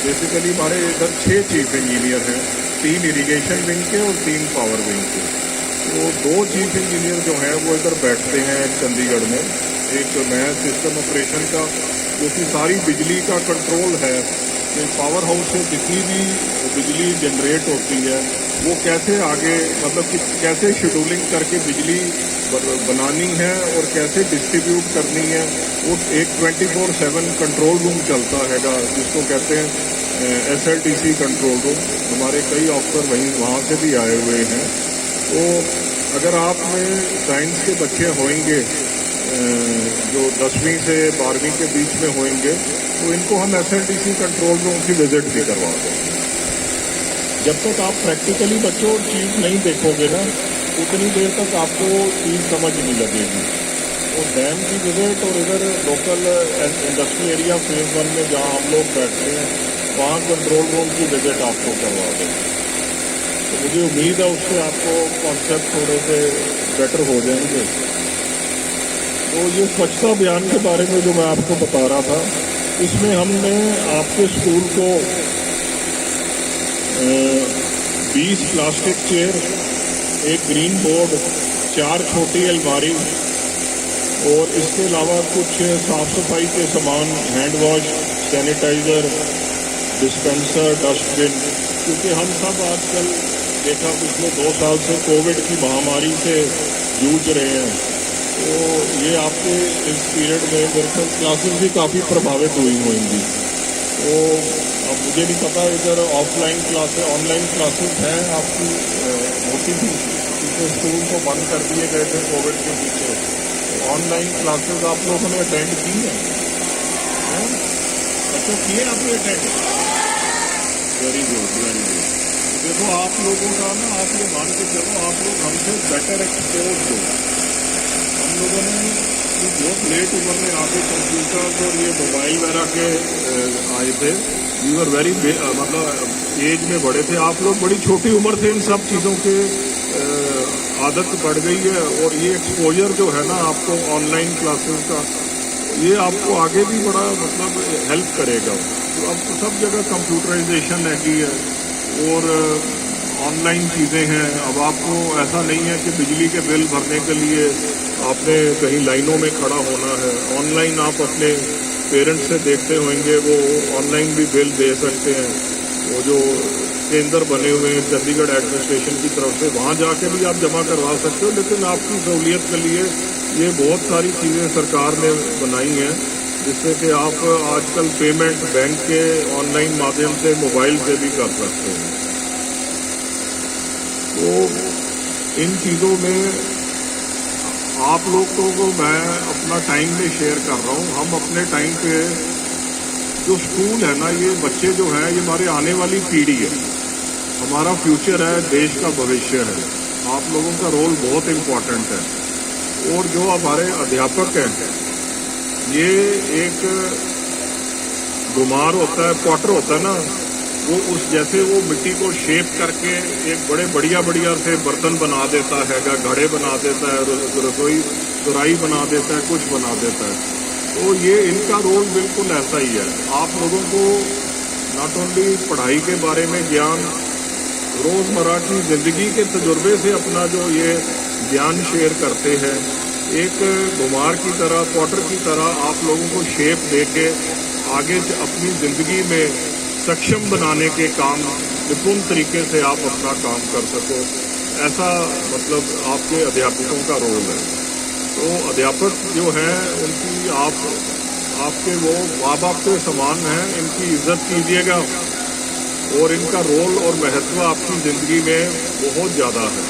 बेसिकली हमारे इधर 6 चीफ इंजीनियर हैं, 3 इरिगेशन विंग के और 3 पावर विंग के। तो 2 चीफ इंजीनियर जो हैं वो इधर बैठते हैं चंडीगढ़ में। एक मैं सिस्टम ऑपरेशन का, जो कि सारी बिजली का कंट्रोल है कि पावर हाउस से जितनी भी बिजली जनरेट होती है वो कैसे आगे, मतलब कि कैसे शेड्यूलिंग करके बिजली बनानी है और कैसे डिस्ट्रीब्यूट करनी है, वो एक 24/7 कंट्रोल रूम चलता हैगा, जिसको कहते हैं SLTC कंट्रोल रूम। हमारे कई ऑफिसर वहाँ से भी आए हुए हैं। तो अगर आप में साइंस के बच्चे होंगे जो 10वीं से 12वीं के बीच में होंगे, तो इनको हम SLTC कंट्रोल रूम की विजिट भी करवा देंगे। जब तक आप प्रैक्टिकली बच्चों चीज़ नहीं देखोगे ना, उतनी देर तक आपको चीज़ समझ नहीं लगेगी। तो डैम की विजिट और इधर लोकल इंडस्ट्रियल एरिया फेज 1 में जहाँ हम लोग बैठते हैं, वहाँ कंट्रोल रूम की विजिट आपको करवा देंगे। तो मुझे उम्मीद है उससे आपको कॉन्सेप्ट थोड़े से बेटर हो जाएंगे। तो ये स्वच्छता अभियान के बारे में जो मैं आपको बता रहा था, इसमें हमने आपके स्कूल को 20 प्लास्टिक चेयर, एक ग्रीन बोर्ड, 4 छोटी अलमारी और इसके अलावा कुछ साफ सफाई के सामान, hand wash, sanitizer, dispenser, dustbin, क्योंकि हम सब आजकल देखा पिछले 2 साल से कोविड की महामारी से जूझ रहे हैं। तो ये आपके इस पीरियड में मेरे क्लासेस भी काफ़ी प्रभावित हुई होंगी। तो अब मुझे नहीं पता इधर ऑफलाइन क्लासेस, ऑनलाइन क्लासेस हैं आपकी होती थी, क्योंकि स्कूल को बंद कर दिए गए थे कोविड के पीछे। तो ऑनलाइन क्लासेस आप लोगों ने अटेंड की हैं? अच्छा, किए आपने attend? Very good, very good. देखो आप लोगों का ना, आप ये मान के चलो, आप लोग हमसे बेटर एक्सपोज हो। हम लोगों ने बहुत लेट उम्र में आके कंप्यूटर और ये मोबाइल वगैरह के आए थे। वी वर वेरी मतलब एज में बड़े थे, आप लोग बड़ी छोटी उम्र से इन सब चीज़ों के आदत पड़ गई है। और ये एक्सपोजर जो है ना आपको ऑनलाइन क्लासेस का, ये आपको आगे भी बड़ा मतलब हेल्प करेगा। तो अब सब जगह कंप्यूटराइजेशन है और ऑनलाइन चीज़ें हैं। अब आपको ऐसा नहीं है कि बिजली के बिल भरने के लिए आपने कहीं लाइनों में खड़ा होना है। ऑनलाइन आप अपने पेरेंट्स से देखते होंगे, वो ऑनलाइन भी बिल दे सकते हैं। वो जो केंद्र बने हुए हैं चंडीगढ़ एडमिनिस्ट्रेशन की तरफ से, वहाँ जाके भी आप जमा करवा सकते हो। लेकिन आपकी सहूलियत के लिए ये बहुत सारी चीज़ें सरकार ने बनाई हैं, जिससे कि आप आजकल पेमेंट बैंक के ऑनलाइन माध्यम से, मोबाइल से भी कर सकते हैं। तो इन चीज़ों में आप लोगों को मैं अपना टाइम में शेयर कर रहा हूँ। हम अपने टाइम पे जो स्कूल है ना, ये बच्चे जो हैं, ये हमारे आने वाली पीढ़ी है, हमारा फ्यूचर है, देश का भविष्य है। आप लोगों का रोल बहुत इम्पोर्टेंट है। और जो हमारे अध्यापक हैं, ये एक गुमार होता है, पॉटर होता है ना, वो उस जैसे वो मिट्टी को शेप करके एक बड़े बढ़िया से बर्तन बना देता है, घड़े बना देता है, रसोई सुराही बना देता है, कुछ बना देता है। तो ये इनका रोल बिल्कुल ऐसा ही है। आप लोगों को नॉट ओनली पढ़ाई के बारे में ज्ञान, रोज़मर्रा की ज़िंदगी के तजुर्बे से अपना जो ये ज्ञान शेयर करते हैं, एक गुमार की तरह, पॉटर की तरह आप लोगों को शेप दे के आगे अपनी ज़िंदगी में सक्षम बनाने के काम निपुण तरीके से आप अपना काम कर सको, ऐसा मतलब आपके अध्यापकों का रोल है। तो अध्यापक जो हैं उनकी आपके वो माँ बाप के समान हैं, इनकी इज्जत कीजिएगा और इनका रोल और महत्व आपकी ज़िंदगी में बहुत ज़्यादा है।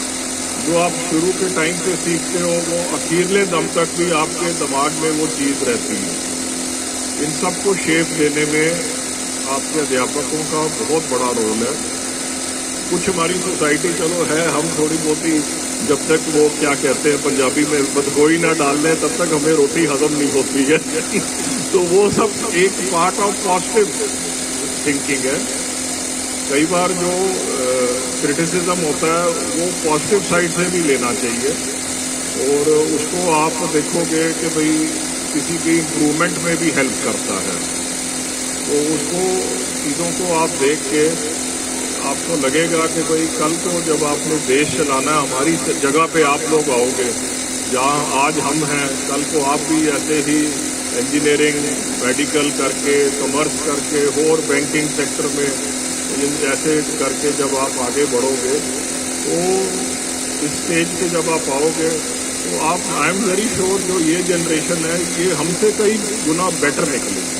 जो आप शुरू के टाइम से सीखते हो, वो अखीरले दम तक भी आपके दिमाग में वो चीज़ रहती है। इन सबको शेप देने में आपके अध्यापकों का बहुत बड़ा रोल है। कुछ हमारी सोसाइटी चलो है, हम थोड़ी बहुत ही जब तक वो क्या कहते हैं पंजाबी में बदगोई ना डाल लें तब तक हमें रोटी हजम नहीं होती है तो वो सब एक पार्ट ऑफ पॉजिटिव थिंकिंग है। कई बार जो क्रिटिसिज्म होता है वो पॉजिटिव साइड से भी लेना चाहिए और उसको आप देखोगे कि भाई किसी की इम्प्रूवमेंट में भी हेल्प करता है। तो उसको चीज़ों को आप देख के आपको लगेगा कि भाई कल को जब आपने देश चलाना है, हमारी जगह पे आप लोग आओगे जहाँ आज हम हैं, कल को आप भी ऐसे ही इंजीनियरिंग, मेडिकल करके, कॉमर्स करके और बैंकिंग सेक्टर में ऐसे करके जब आप आगे बढ़ोगे तो इस स्टेज पे जब आप आओगे तो आप आई एम वेरी श्योर जो ये जनरेशन है ये हमसे कई गुना बेटर निकलेगी,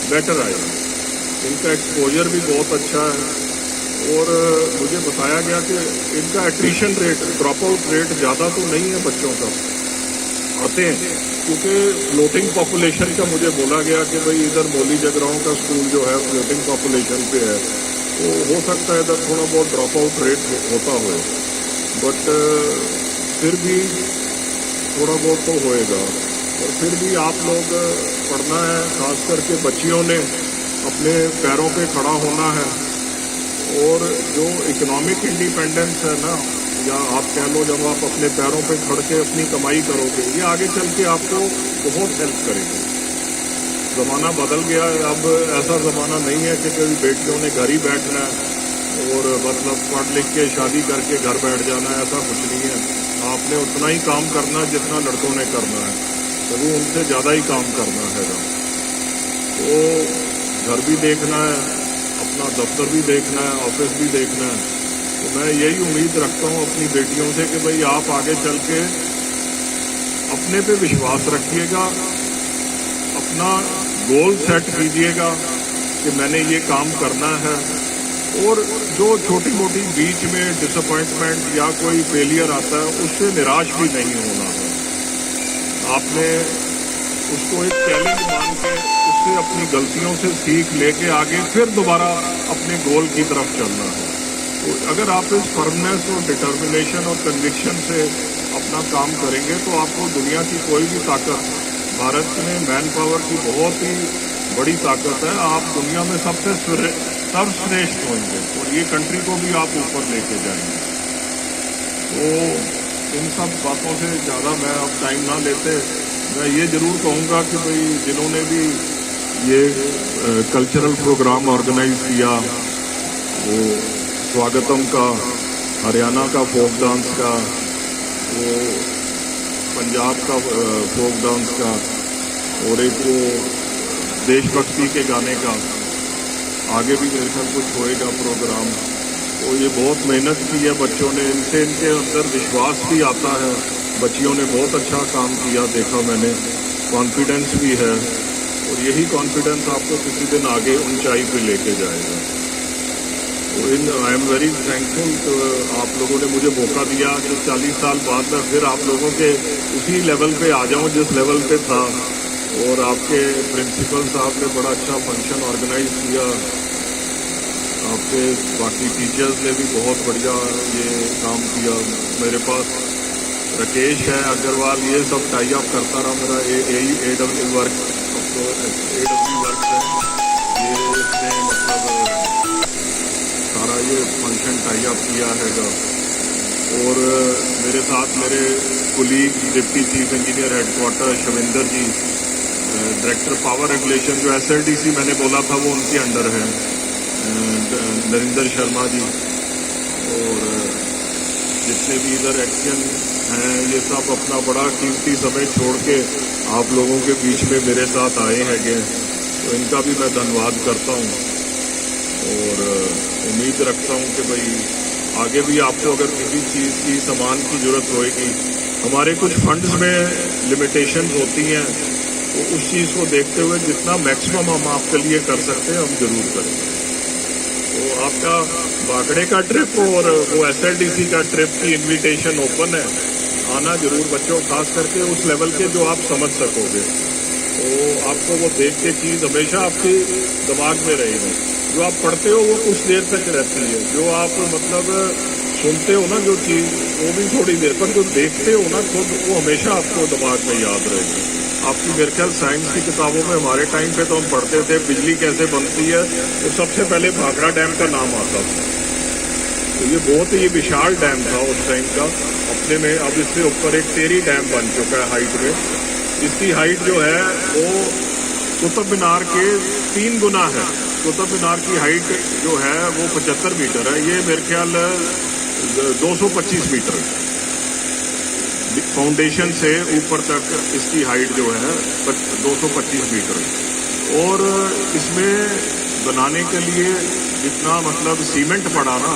बेटर आएगी। इनका एक्सपोजर भी बहुत अच्छा है और मुझे बताया गया कि इनका attrition rate, drop out rate ज़्यादा तो नहीं है बच्चों का, आते हैं क्योंकि फ्लोटिंग पॉपुलेशन का मुझे बोला गया कि भाई इधर मौली जगराहों का स्कूल जो है फ्लोटिंग पॉपुलेशन पे है, तो हो सकता है इधर थोड़ा बहुत ड्रॉप आउट रेट होता हो, बट फिर भी थोड़ा बहुत तो होएगा। और फिर भी आप लोग पढ़ना है, खास करके बच्चियों ने अपने पैरों पे खड़ा होना है। और जो इकोनॉमिक इंडिपेंडेंस है ना, या आप कह लो जब आप अपने पैरों पे खड़ के अपनी कमाई करोगे, ये आगे चल के आपको बहुत हेल्प करेगी। ज़माना बदल गया है, अब ऐसा ज़माना नहीं है कि कभी बेटियों ने घर ही बैठना है और मतलब पढ़ लिख के शादी करके घर बैठ जाना है, ऐसा कुछ नहीं है। आपने उतना ही काम करना है जितना लड़कों ने करना है, तभी उनसे ज़्यादा ही काम करना है। तो घर भी देखना है, अपना दफ्तर भी देखना है, ऑफिस भी देखना है। तो मैं यही उम्मीद रखता हूँ अपनी बेटियों से कि भाई आप आगे चल के अपने पे विश्वास रखिएगा, अपना गोल सेट कीजिएगा कि मैंने ये काम करना है, और जो छोटी मोटी बीच में डिसअपॉइंटमेंट या कोई फेलियर आता है उससे निराश भी नहीं होना है। आपने उसको एक चैलेंज मान के उससे अपनी गलतियों से सीख लेके आगे फिर दोबारा अपने गोल की तरफ चलना है। तो अगर आप इस फर्मनेस और डिटर्मिनेशन और कन्विक्शन से अपना काम करेंगे तो आपको दुनिया की कोई भी ताकत, भारत में मैन पावर की बहुत ही बड़ी ताकत है, आप दुनिया में सबसे सर्वश्रेष्ठ होंगे और ये कंट्री को भी आप ऊपर लेके जाएंगे। तो इन सब बातों से ज़्यादा मैं अब टाइम ना लेते, मैं ये ज़रूर कहूँगा कि भाई जिन्होंने भी ये कल्चरल प्रोग्राम ऑर्गेनाइज किया, वो स्वागतम का, हरियाणा का फोक डांस का, वो पंजाब का फोक डांस का, और एक वो देशभक्ति के गाने का, आगे भी मेरे ख्याल कुछ होएगा प्रोग्राम। तो ये बहुत मेहनत की है बच्चों ने, इनसे इनके अंदर विश्वास भी आता है। बच्चियों ने बहुत अच्छा काम किया, देखा मैंने, कॉन्फिडेंस भी है, और यही कॉन्फिडेंस आपको किसी दिन आगे ऊंचाई पे लेके जाएगा। तो आई एम वेरी थैंकफुल आप लोगों ने मुझे मौका दिया कि 40 साल बाद मैं फिर आप लोगों के उसी लेवल पे आ जाऊं जिस लेवल पे था। और आपके प्रिंसिपल साहब ने बड़ा अच्छा फंक्शन ऑर्गेनाइज किया, आपके बाकी टीचर्स ने भी बहुत बढ़िया ये काम किया। मेरे पास राकेश है अग्रवाल, ये सब टाई अप करता रहा मेरा AW वर्क, तो AW वर्क है ये, इसने मतलब सारा ये फंक्शन टाई अप किया है। और मेरे साथ मेरे colleague deputy chief engineer headquarter Shavinder ji, director power regulation जो SLDC मैंने बोला था वो उनके अंडर है, नरेंद्र शर्मा जी, और जितने भी इधर एक्शन हैं ये सब अपना बड़ा कीमती समय छोड़ के आप लोगों के बीच में मेरे साथ आए हैं, तो इनका भी मैं धन्यवाद करता हूँ। और उम्मीद रखता हूँ कि भाई आगे भी आपको अगर किसी चीज़ की सामान की ज़रूरत होएगी, हमारे कुछ फंड्स में लिमिटेशन होती हैं, तो उस चीज़ को देखते हुए जितना मैक्सिमम हम आपके लिए कर सकते हैं हम जरूर करेंगे। तो आपका बागड़े का ट्रिप और वो SLDC का ट्रिप की इनविटेशन ओपन है, आना जरूर बच्चों, खास करके उस लेवल के जो आप समझ सकोगे, तो आपको वो देख के चीज़ हमेशा आपके दिमाग में रहेगी। जो आप पढ़ते हो वो कुछ देर तक रहती है, जो आप मतलब सुनते हो ना जो चीज़, वो भी थोड़ी देर, पर जो देखते हो ना खुद, वो हमेशा आपको दिमाग में याद रहेगी। आपकी मेरे ख्याल साइंस की किताबों में हमारे टाइम पे तो हम पढ़ते थे बिजली कैसे बनती है, तो सबसे पहले भाखड़ा डैम का नाम आता था। तो ये बहुत ही विशाल डैम था उस टाइम का अपने में। अब इससे ऊपर एक टेरी डैम बन चुका है हाइट में, इसकी हाइट जो है वो कुतुब मीनार के 3 गुना है। कुतुब मीनार की हाइट जो है वो 75 मीटर है, ये मेरे ख्याल 225 मीटर फाउंडेशन से ऊपर तक इसकी हाइट जो है 225 मीटर। और इसमें बनाने के लिए जितना मतलब सीमेंट पड़ा ना,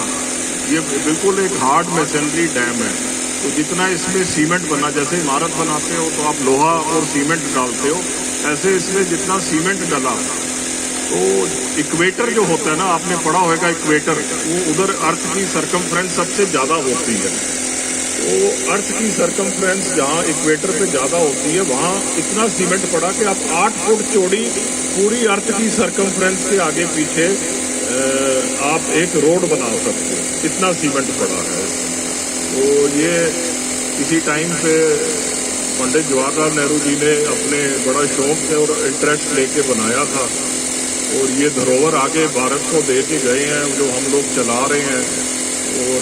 ये बिल्कुल एक हार्ड मैसनरी डैम है। तो जितना इसमें सीमेंट बना, जैसे इमारत बनाते हो तो आप लोहा और सीमेंट डालते हो, ऐसे इसमें जितना सीमेंट डला तो इक्वेटर जो होता है ना, आपने पढ़ा होगा इक्वेटर, वो उधर अर्थ की सरकमफ्रेंस सबसे ज़्यादा होती है। तो अर्थ की सरकमफ्रेंस जहाँ इक्वेटर पे ज़्यादा होती है वहाँ इतना सीमेंट पड़ा कि आप 8 फुट चौड़ी पूरी अर्थ की सरकमफ्रेंस के आगे पीछे आप एक रोड बना सकते हो, इतना सीमेंट पड़ा है। तो ये किसी टाइम पे पंडित जवाहरलाल नेहरू जी ने अपने बड़ा शौक से और इंटरेस्ट लेके बनाया था, और ये धरोहर आगे भारत को दे के गए हैं, जो हम लोग चला रहे हैं और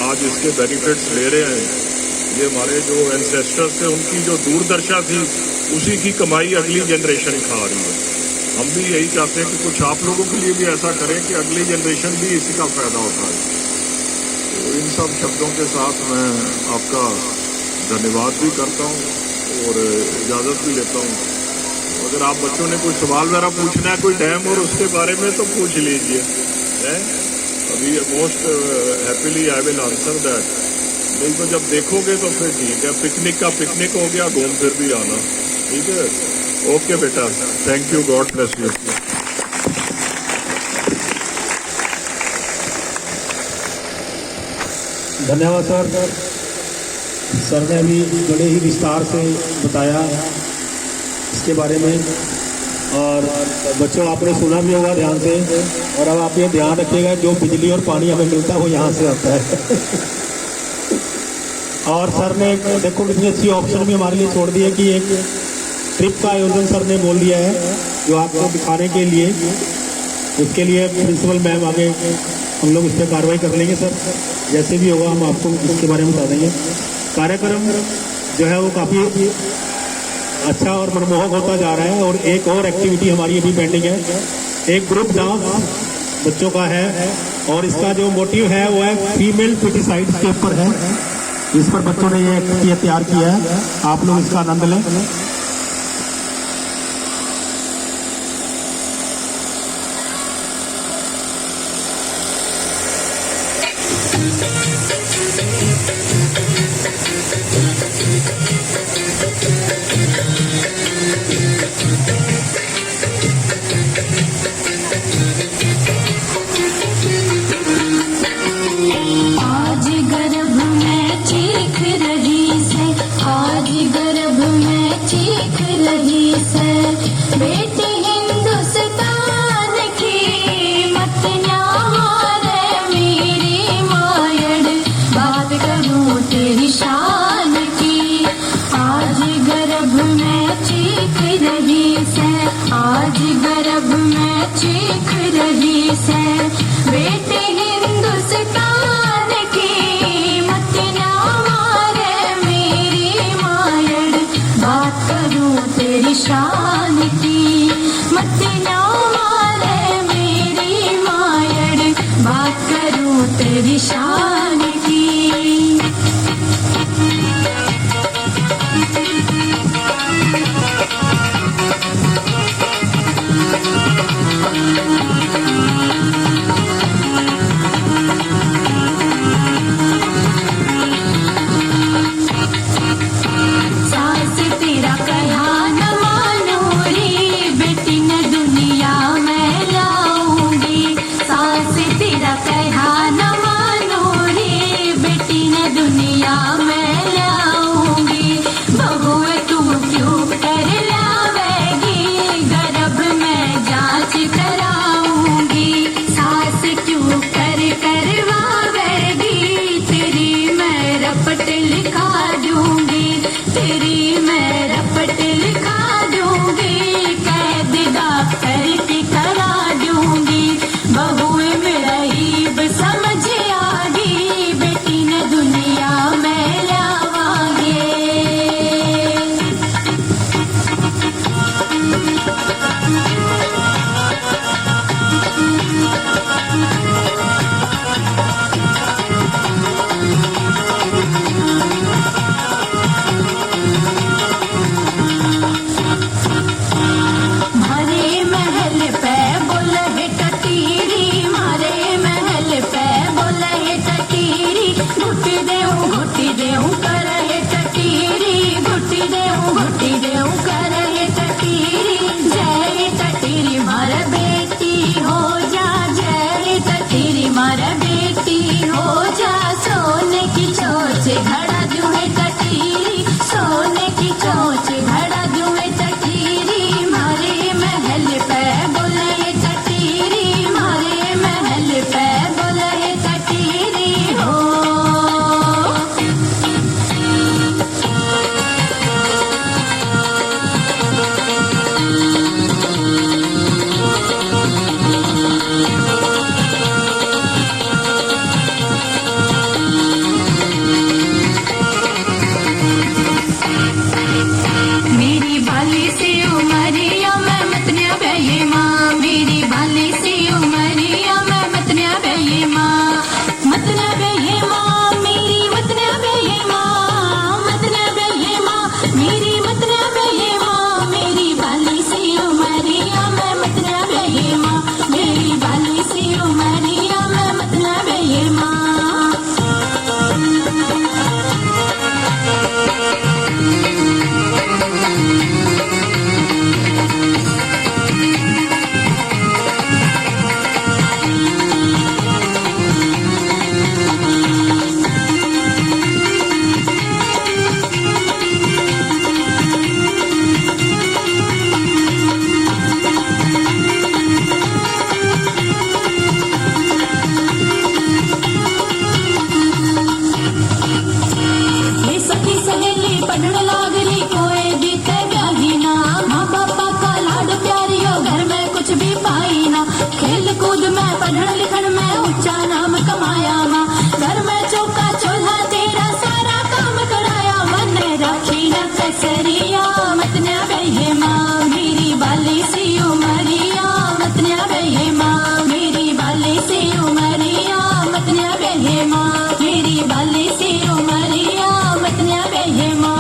आज इसके बेनिफिट्स ले रहे हैं। ये हमारे जो एंसेस्टर्स थे उनकी जो दूरदर्शा थी, उसी की कमाई अगली जनरेशन खा रही है। हम भी यही चाहते हैं कि कुछ आप लोगों के लिए भी ऐसा करें कि अगली जनरेशन भी इसी का फायदा उठाए। तो इन सब शब्दों के साथ मैं आपका धन्यवाद भी करता हूँ और इजाज़त भी लेता हूँ। अगर आप बच्चों ने कोई सवाल वगैरह पूछना है कोई डैम और उसके बारे में तो पूछ लीजिए, है अभी most happily I will answer that. नहीं तो जब देखोगे तो फिर ठीक है, पिकनिक का पिकनिक हो गया, घूम फिर भी आना, ठीक है। ओके बेटा, thank you, God bless you. धन्यवाद सर। सर ने अभी बड़े ही विस्तार से बताया इसके बारे में, और बच्चों आपने सुना भी होगा ध्यान से, और अब आप ये ध्यान रखिएगा जो बिजली और पानी हमें मिलता है वो यहाँ से आता है। और सर ने देखो कितनी अच्छी ऑप्शन भी हमारे लिए छोड़ दी है कि एक ट्रिप का आयोजन सर ने बोल दिया है जो आपको दिखाने के लिए। उसके लिए प्रिंसिपल मैम आगे हम लोग इस पर कार्रवाई कर लेंगे सर, जैसे भी होगा हम आपको इसके बारे में बता देंगे। कार्यक्रम जो है वो काफ़ी अच्छा और मनमोहक होता जा रहा है, और एक और एक्टिविटी हमारी अभी पेंडिंग है, एक ग्रुप डांस बच्चों का है, और इसका जो मोटिव है वो है फीमेल पिटिसाइड्स के ऊपर है। इस पर बच्चों ने ये तैयार किया है, आप लोग इसका आनंद लें। आज गर्भ में चीख रही से, आज गर्भ में चीख रही से, बेटी हिंदुस्तान की मत ना हारे मेरी मायड़, बात करूं तेरी शान की। आज गर्भ में चीख रही से, आज गर्भ में चीख रही से, बेटी हिंदुस्तान की मत ना मारे मेरी मायड़, बात करूं तेरी शान की। मत ना मारे मेरी मायड़, बात करूं तेरी शान की। कूद मैं पढ़न लिखन में ऊंचा नाम कमाया माँ घर में चौका चूल्हा तेरा सारा काम कराया मन राखी न कसरिया मत न बहे माँ मेरी बाली सी उमरिया मत न बहे माँ मेरी बाली सी उमरिया मत न बहे माँ मेरी बाली सी उमरिया मत न बहे माँ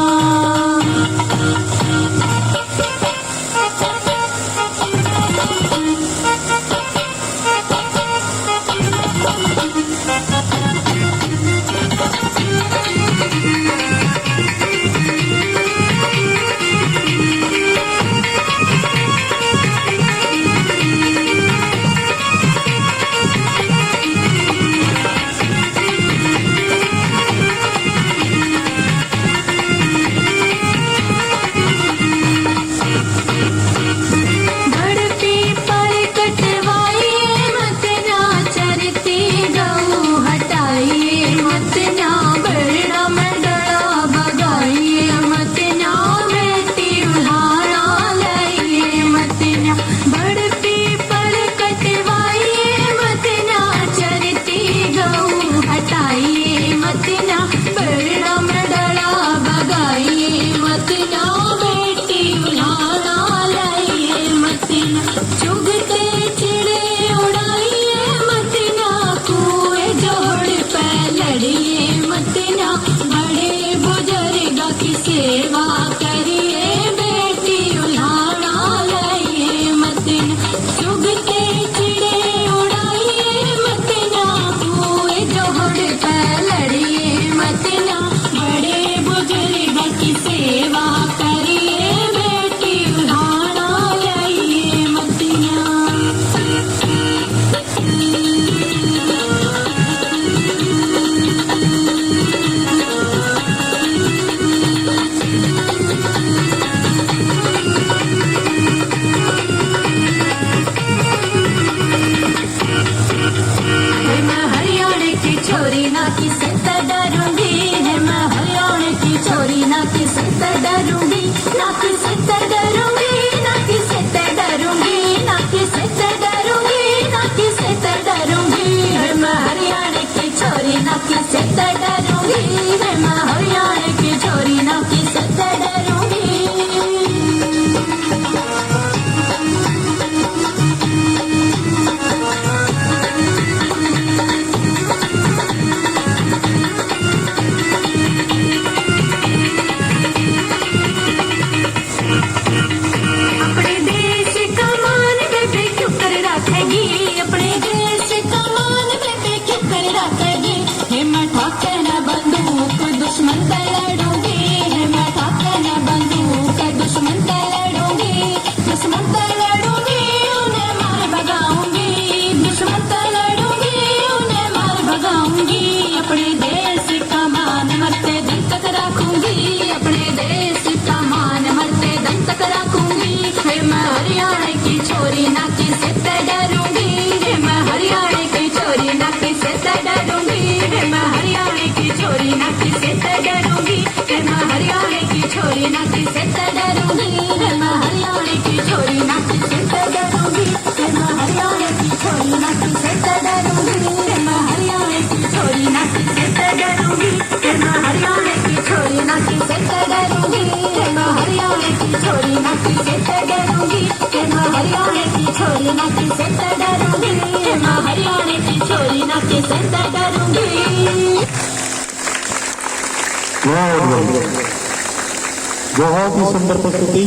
बहुत ही सुंदर प्रस्तुति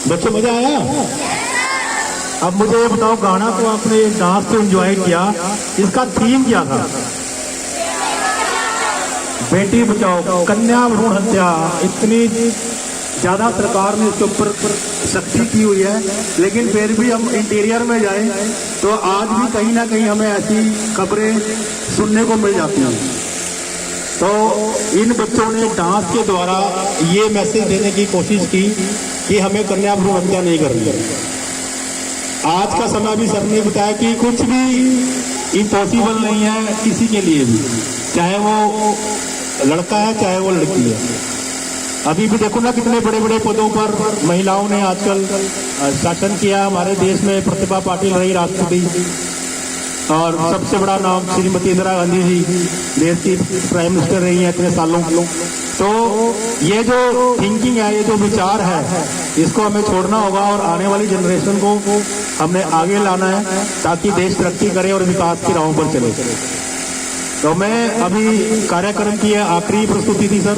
बच्चों, मजा आया? अब मुझे ये बताओ, गाना तो आपने डांस तो एंजॉय किया, इसका थीम क्या था? बेटी बचाओ, कन्या भ्रूण हत्या। इतनी ज्यादा सरकार ने इसके ऊपर सख्ती की हुई है, लेकिन फिर भी हम इंटीरियर में जाएं तो आज भी कहीं ना कहीं हमें ऐसी खबरें सुनने को मिल जाती हैं। तो इन बच्चों ने डांस के द्वारा ये मैसेज देने की कोशिश की कि हमें कन्या भ्रूण हत्या नहीं करनी है। आज का समय भी सर ने बताया कि कुछ भी इम्पॉसिबल नहीं है किसी के लिए भी, चाहे वो लड़का है चाहे वो लड़की है। अभी भी देखो ना कितने बड़े बड़े पदों पर महिलाओं ने आजकल शासन किया। हमारे देश में प्रतिभा पाटिल रही राष्ट्रपति, और सबसे बड़ा नाम श्रीमती इंदिरा गांधी जी देश की प्राइम मिनिस्टर रही हैं इतने सालों। तो ये जो थिंकिंग है, ये जो विचार है, इसको हमें छोड़ना होगा और आने वाली जनरेशन को हमने आगे लाना है ताकि देश तरक्की करे और विकास की राहों पर चले। तो मैं अभी कार्यक्रम की आखिरी प्रस्तुति थी सर,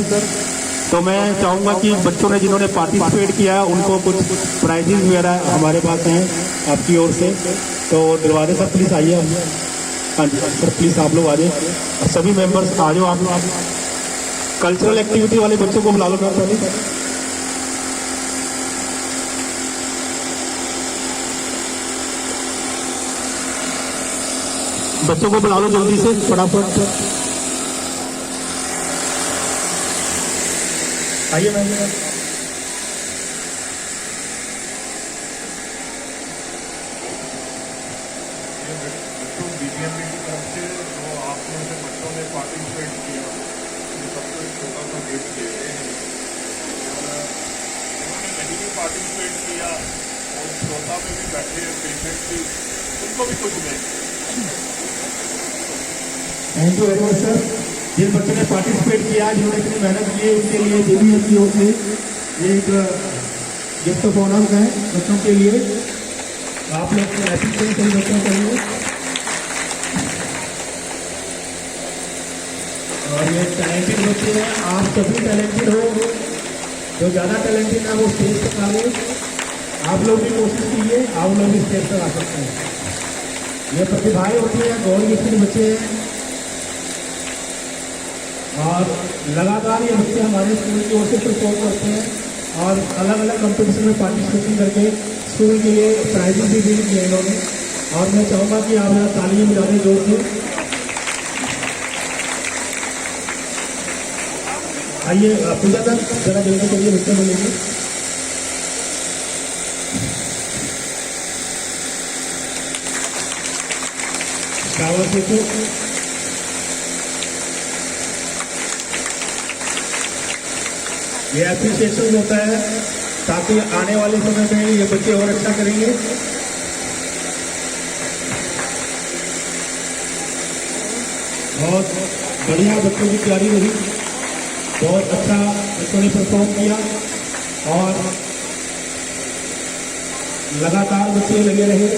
तो मैं चाहूंगा कि बच्चों ने जिन्होंने पार्टिसिपेट किया है उनको कुछ प्राइजेस वगैरह हमारे पास हैं आपकी ओर से। तो दरवाजे सर प्लीज आइए। हाँ जी सर प्लीज आप लोग आ जाइए, सभी मेंबर्स आ जाओ। आप कल्चरल एक्टिविटी वाले बच्चों को बुला लो मैम पहले। बच्चों को बुला लो जल्दी से फटाफट। आइए मैम। बीबीएमबी की तरफ से जो आप में से बच्चों ने पार्टिसिपेट किया, ये सबको एक छोटा सा गिफ्ट देते हैं। और जिन्होंने नहीं भी पार्टिसिपेट किया और श्रोता में भी बैठे हैं पेशेंट भी, उनको भी कुछ दें। Thank you very much sir. जिन बच्चों ने पार्टिसिपेट किया, जिन्होंने इतनी मेहनत की है, उनके लिए जेबीएम की ओर से एक गिफ्ट ऑफ ऑनर है बच्चों के लिए। आप लोग एप्लीकेशन सभी बच्चों के लिए। और ये टैलेंटेड बच्चे हैं, आप सभी टैलेंटेड हो। जो ज़्यादा टैलेंटेड है वो स्टेज पर आ गए। आप लोग भी कोशिश कीजिए, आप लोग भी स्टेज पर आ सकते हैं। ये प्रतिभाएं होती हैं, गौर गिफ्टेड बच्चे हैं और लगातार ये बच्चे हमारे स्कूल की ओर से परफॉर्म करते हैं और अलग अलग कंपटीशन में पार्टिसिपेशन करके स्कूल के लिए प्राइजेस भी विन किए इन्होंने। और मैं चाहूँगा कि आप यहाँ तालियां बजा दें जोर से। आइए पूजा तक जरा जल्दी करिए, बच्चे मिलेंगे। शाबाश देखो। ये एप्रिसिएशन होता है ताकि आने वाले समय में ये बच्चे और अच्छा करेंगे। बहुत बढ़िया बच्चों की तैयारी रही, बहुत अच्छा बच्चों ने परफॉर्म किया और लगातार बच्चे लगे रहे।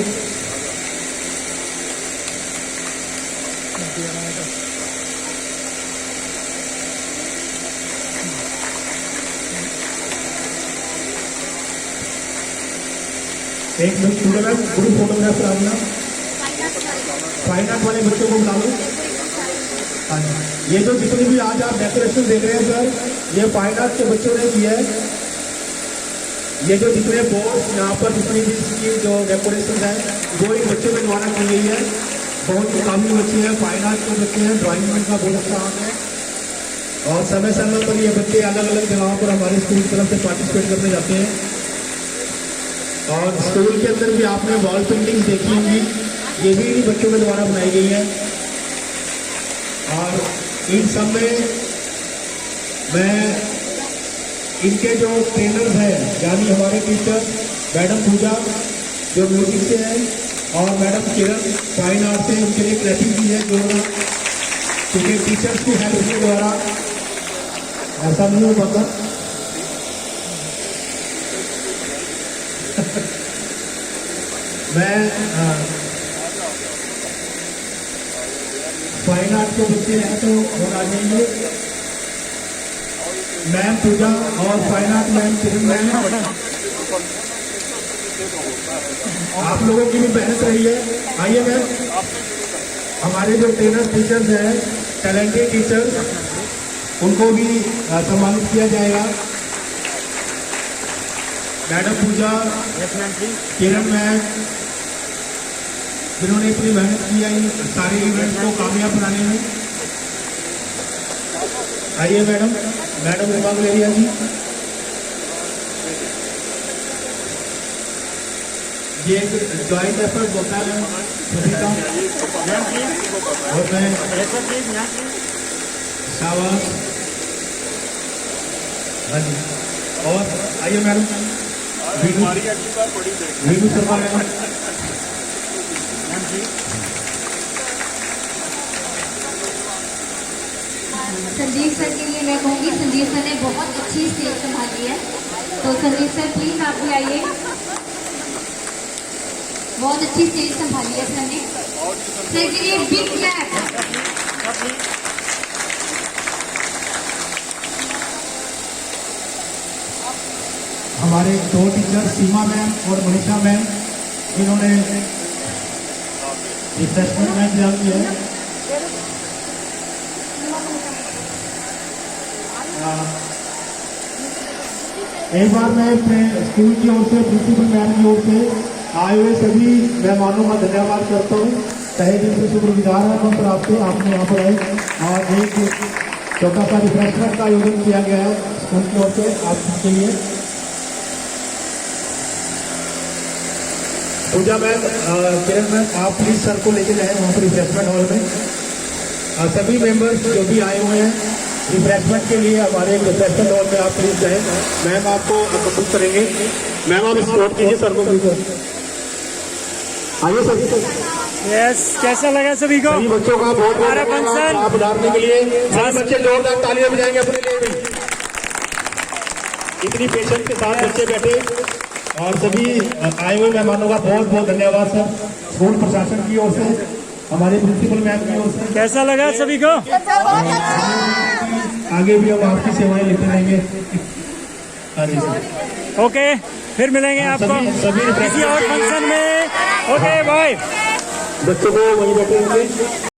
एक फोटोग्राफ, ग्रुप फोटोग्राफर अपना फाइन आर्ट वाले बच्चों को बुला लो। हाँ जी, ये जो जितनी भी आज आप डेकोरेशन देख रहे हैं सर, ये फाइन आर्ट के बच्चों ने किया है। ये जो जितने बोर्ड यहाँ पर जितनी भी इसकी जो डेकोरेशन है वो इन बच्चों के द्वारा की गई है। बहुत काबिल बच्चे हैं, फाइन आर्ट के बच्चे हैं, ड्राइंग में का बहुत अच्छा हाथ है और समय समय पर ये बच्चे अलग अलग जगहों पर हमारे स्कूल की तरफ से पार्टिसिपेट करने जाते हैं। और स्कूल के अंदर भी आपने वॉल पेंटिंग देखी होंगी, ये भी इन बच्चों के द्वारा बनाई गई है। और इन सब में मैं इनके जो ट्रेनर्स हैं, यानी हमारे टीचर मैडम पूजा जो म्यूजिक से हैं और मैडम किरण फाइन आर्ट से, उनके लिए क्लैपिंग की है जो क्योंकि टीचर्स की हेल्प के द्वारा ऐसा नहीं हो पाता। मैं फाइन आर्ट के बच्चे हैं तो वो आ जाएंगे। मैम पूजा और फाइन आर्ट मैम किरण मैम, आप लोगों की भी मेहनत रही है। आइए मैम, हमारे जो ट्रेनर टीचर्स हैं, टैलेंटेड टीचर्स, उनको भी सम्मानित किया जाएगा। मैडम पूजा, किरण मैम, जिन्होंने इतनी मेहनत किया इन सारे इवेंट्स को कामयाब बनाने में। आइए मैडम, मैडम उमंग लेरिया जी, ये एक जॉइंट एफर्ट होता है सभी का। और मैं शाबाश, हाँ जी। और आइए मैडम हमारी एक्टिवा बड़ी देख वीनू शर्मा मैडम। संदीप सर के लिए मैं कहूँगी, संदीप सर ने बहुत अच्छी स्टेज संभाली है, तो संदीप सर प्लीज आप भी आइए। बहुत अच्छी स्टेज संभाली है सर ने, सर के लिए बिग क्लैप। हमारे दो टीचर सीमा मैम और मनीषा मैम, इन्होंने रिफ्रेशमेंट में इंतजाम किया है। एक बार मैं अपने स्कूल की ओर से, प्रिंसिपल मैम की ओर से आए हुए सभी मेहमानों का धन्यवाद करता हूँ। तहे दिल से शुक्रगुजार है हम पर आपसे, आपने यहाँ पर आए और एक छोटा सा रिफ्रेशमेंट का आयोजन किया गया है स्कूल की ओर से आपके लिए। पूजा मैम, किरण मैम, आप प्लीज सर को लेके जाएं वहाँ पर रिफ्रेशमेंट हॉल में। सभी मेंबर्स जो भी आए हुए हैं रिफ्रेशमेंट के लिए हमारे रिफ्रेशमेंट हॉल में आप प्लीज जाएं। मैम आपको प्रस्तुत करेंगे। मैम आप सपोर्ट कीजिए सर को। आइए सर। यस, कैसा लगा सभी को? सभी बच्चों का बहुत हमारा फंक्शन आप उदारने के लिए सभी बच्चे जोरदार तालियां बजाएंगे अपने लिए भी। इतनी पेशेंस के साथ बच्चे बैठे और सभी आए हुए मेहमानों का बहुत बहुत धन्यवाद सर। स्कूल प्रशासन की ओर से, हमारे प्रिंसिपल मैम की ओर से। कैसा लगा सभी को? आगे भी हम आपकी सेवाएं लेते रहेंगे। हाँ जी सर। ओके, फिर मिलेंगे आपको सभी किसी और फंक्शन में। Okay bye. बच्चों को वहीं बैठे होंगे।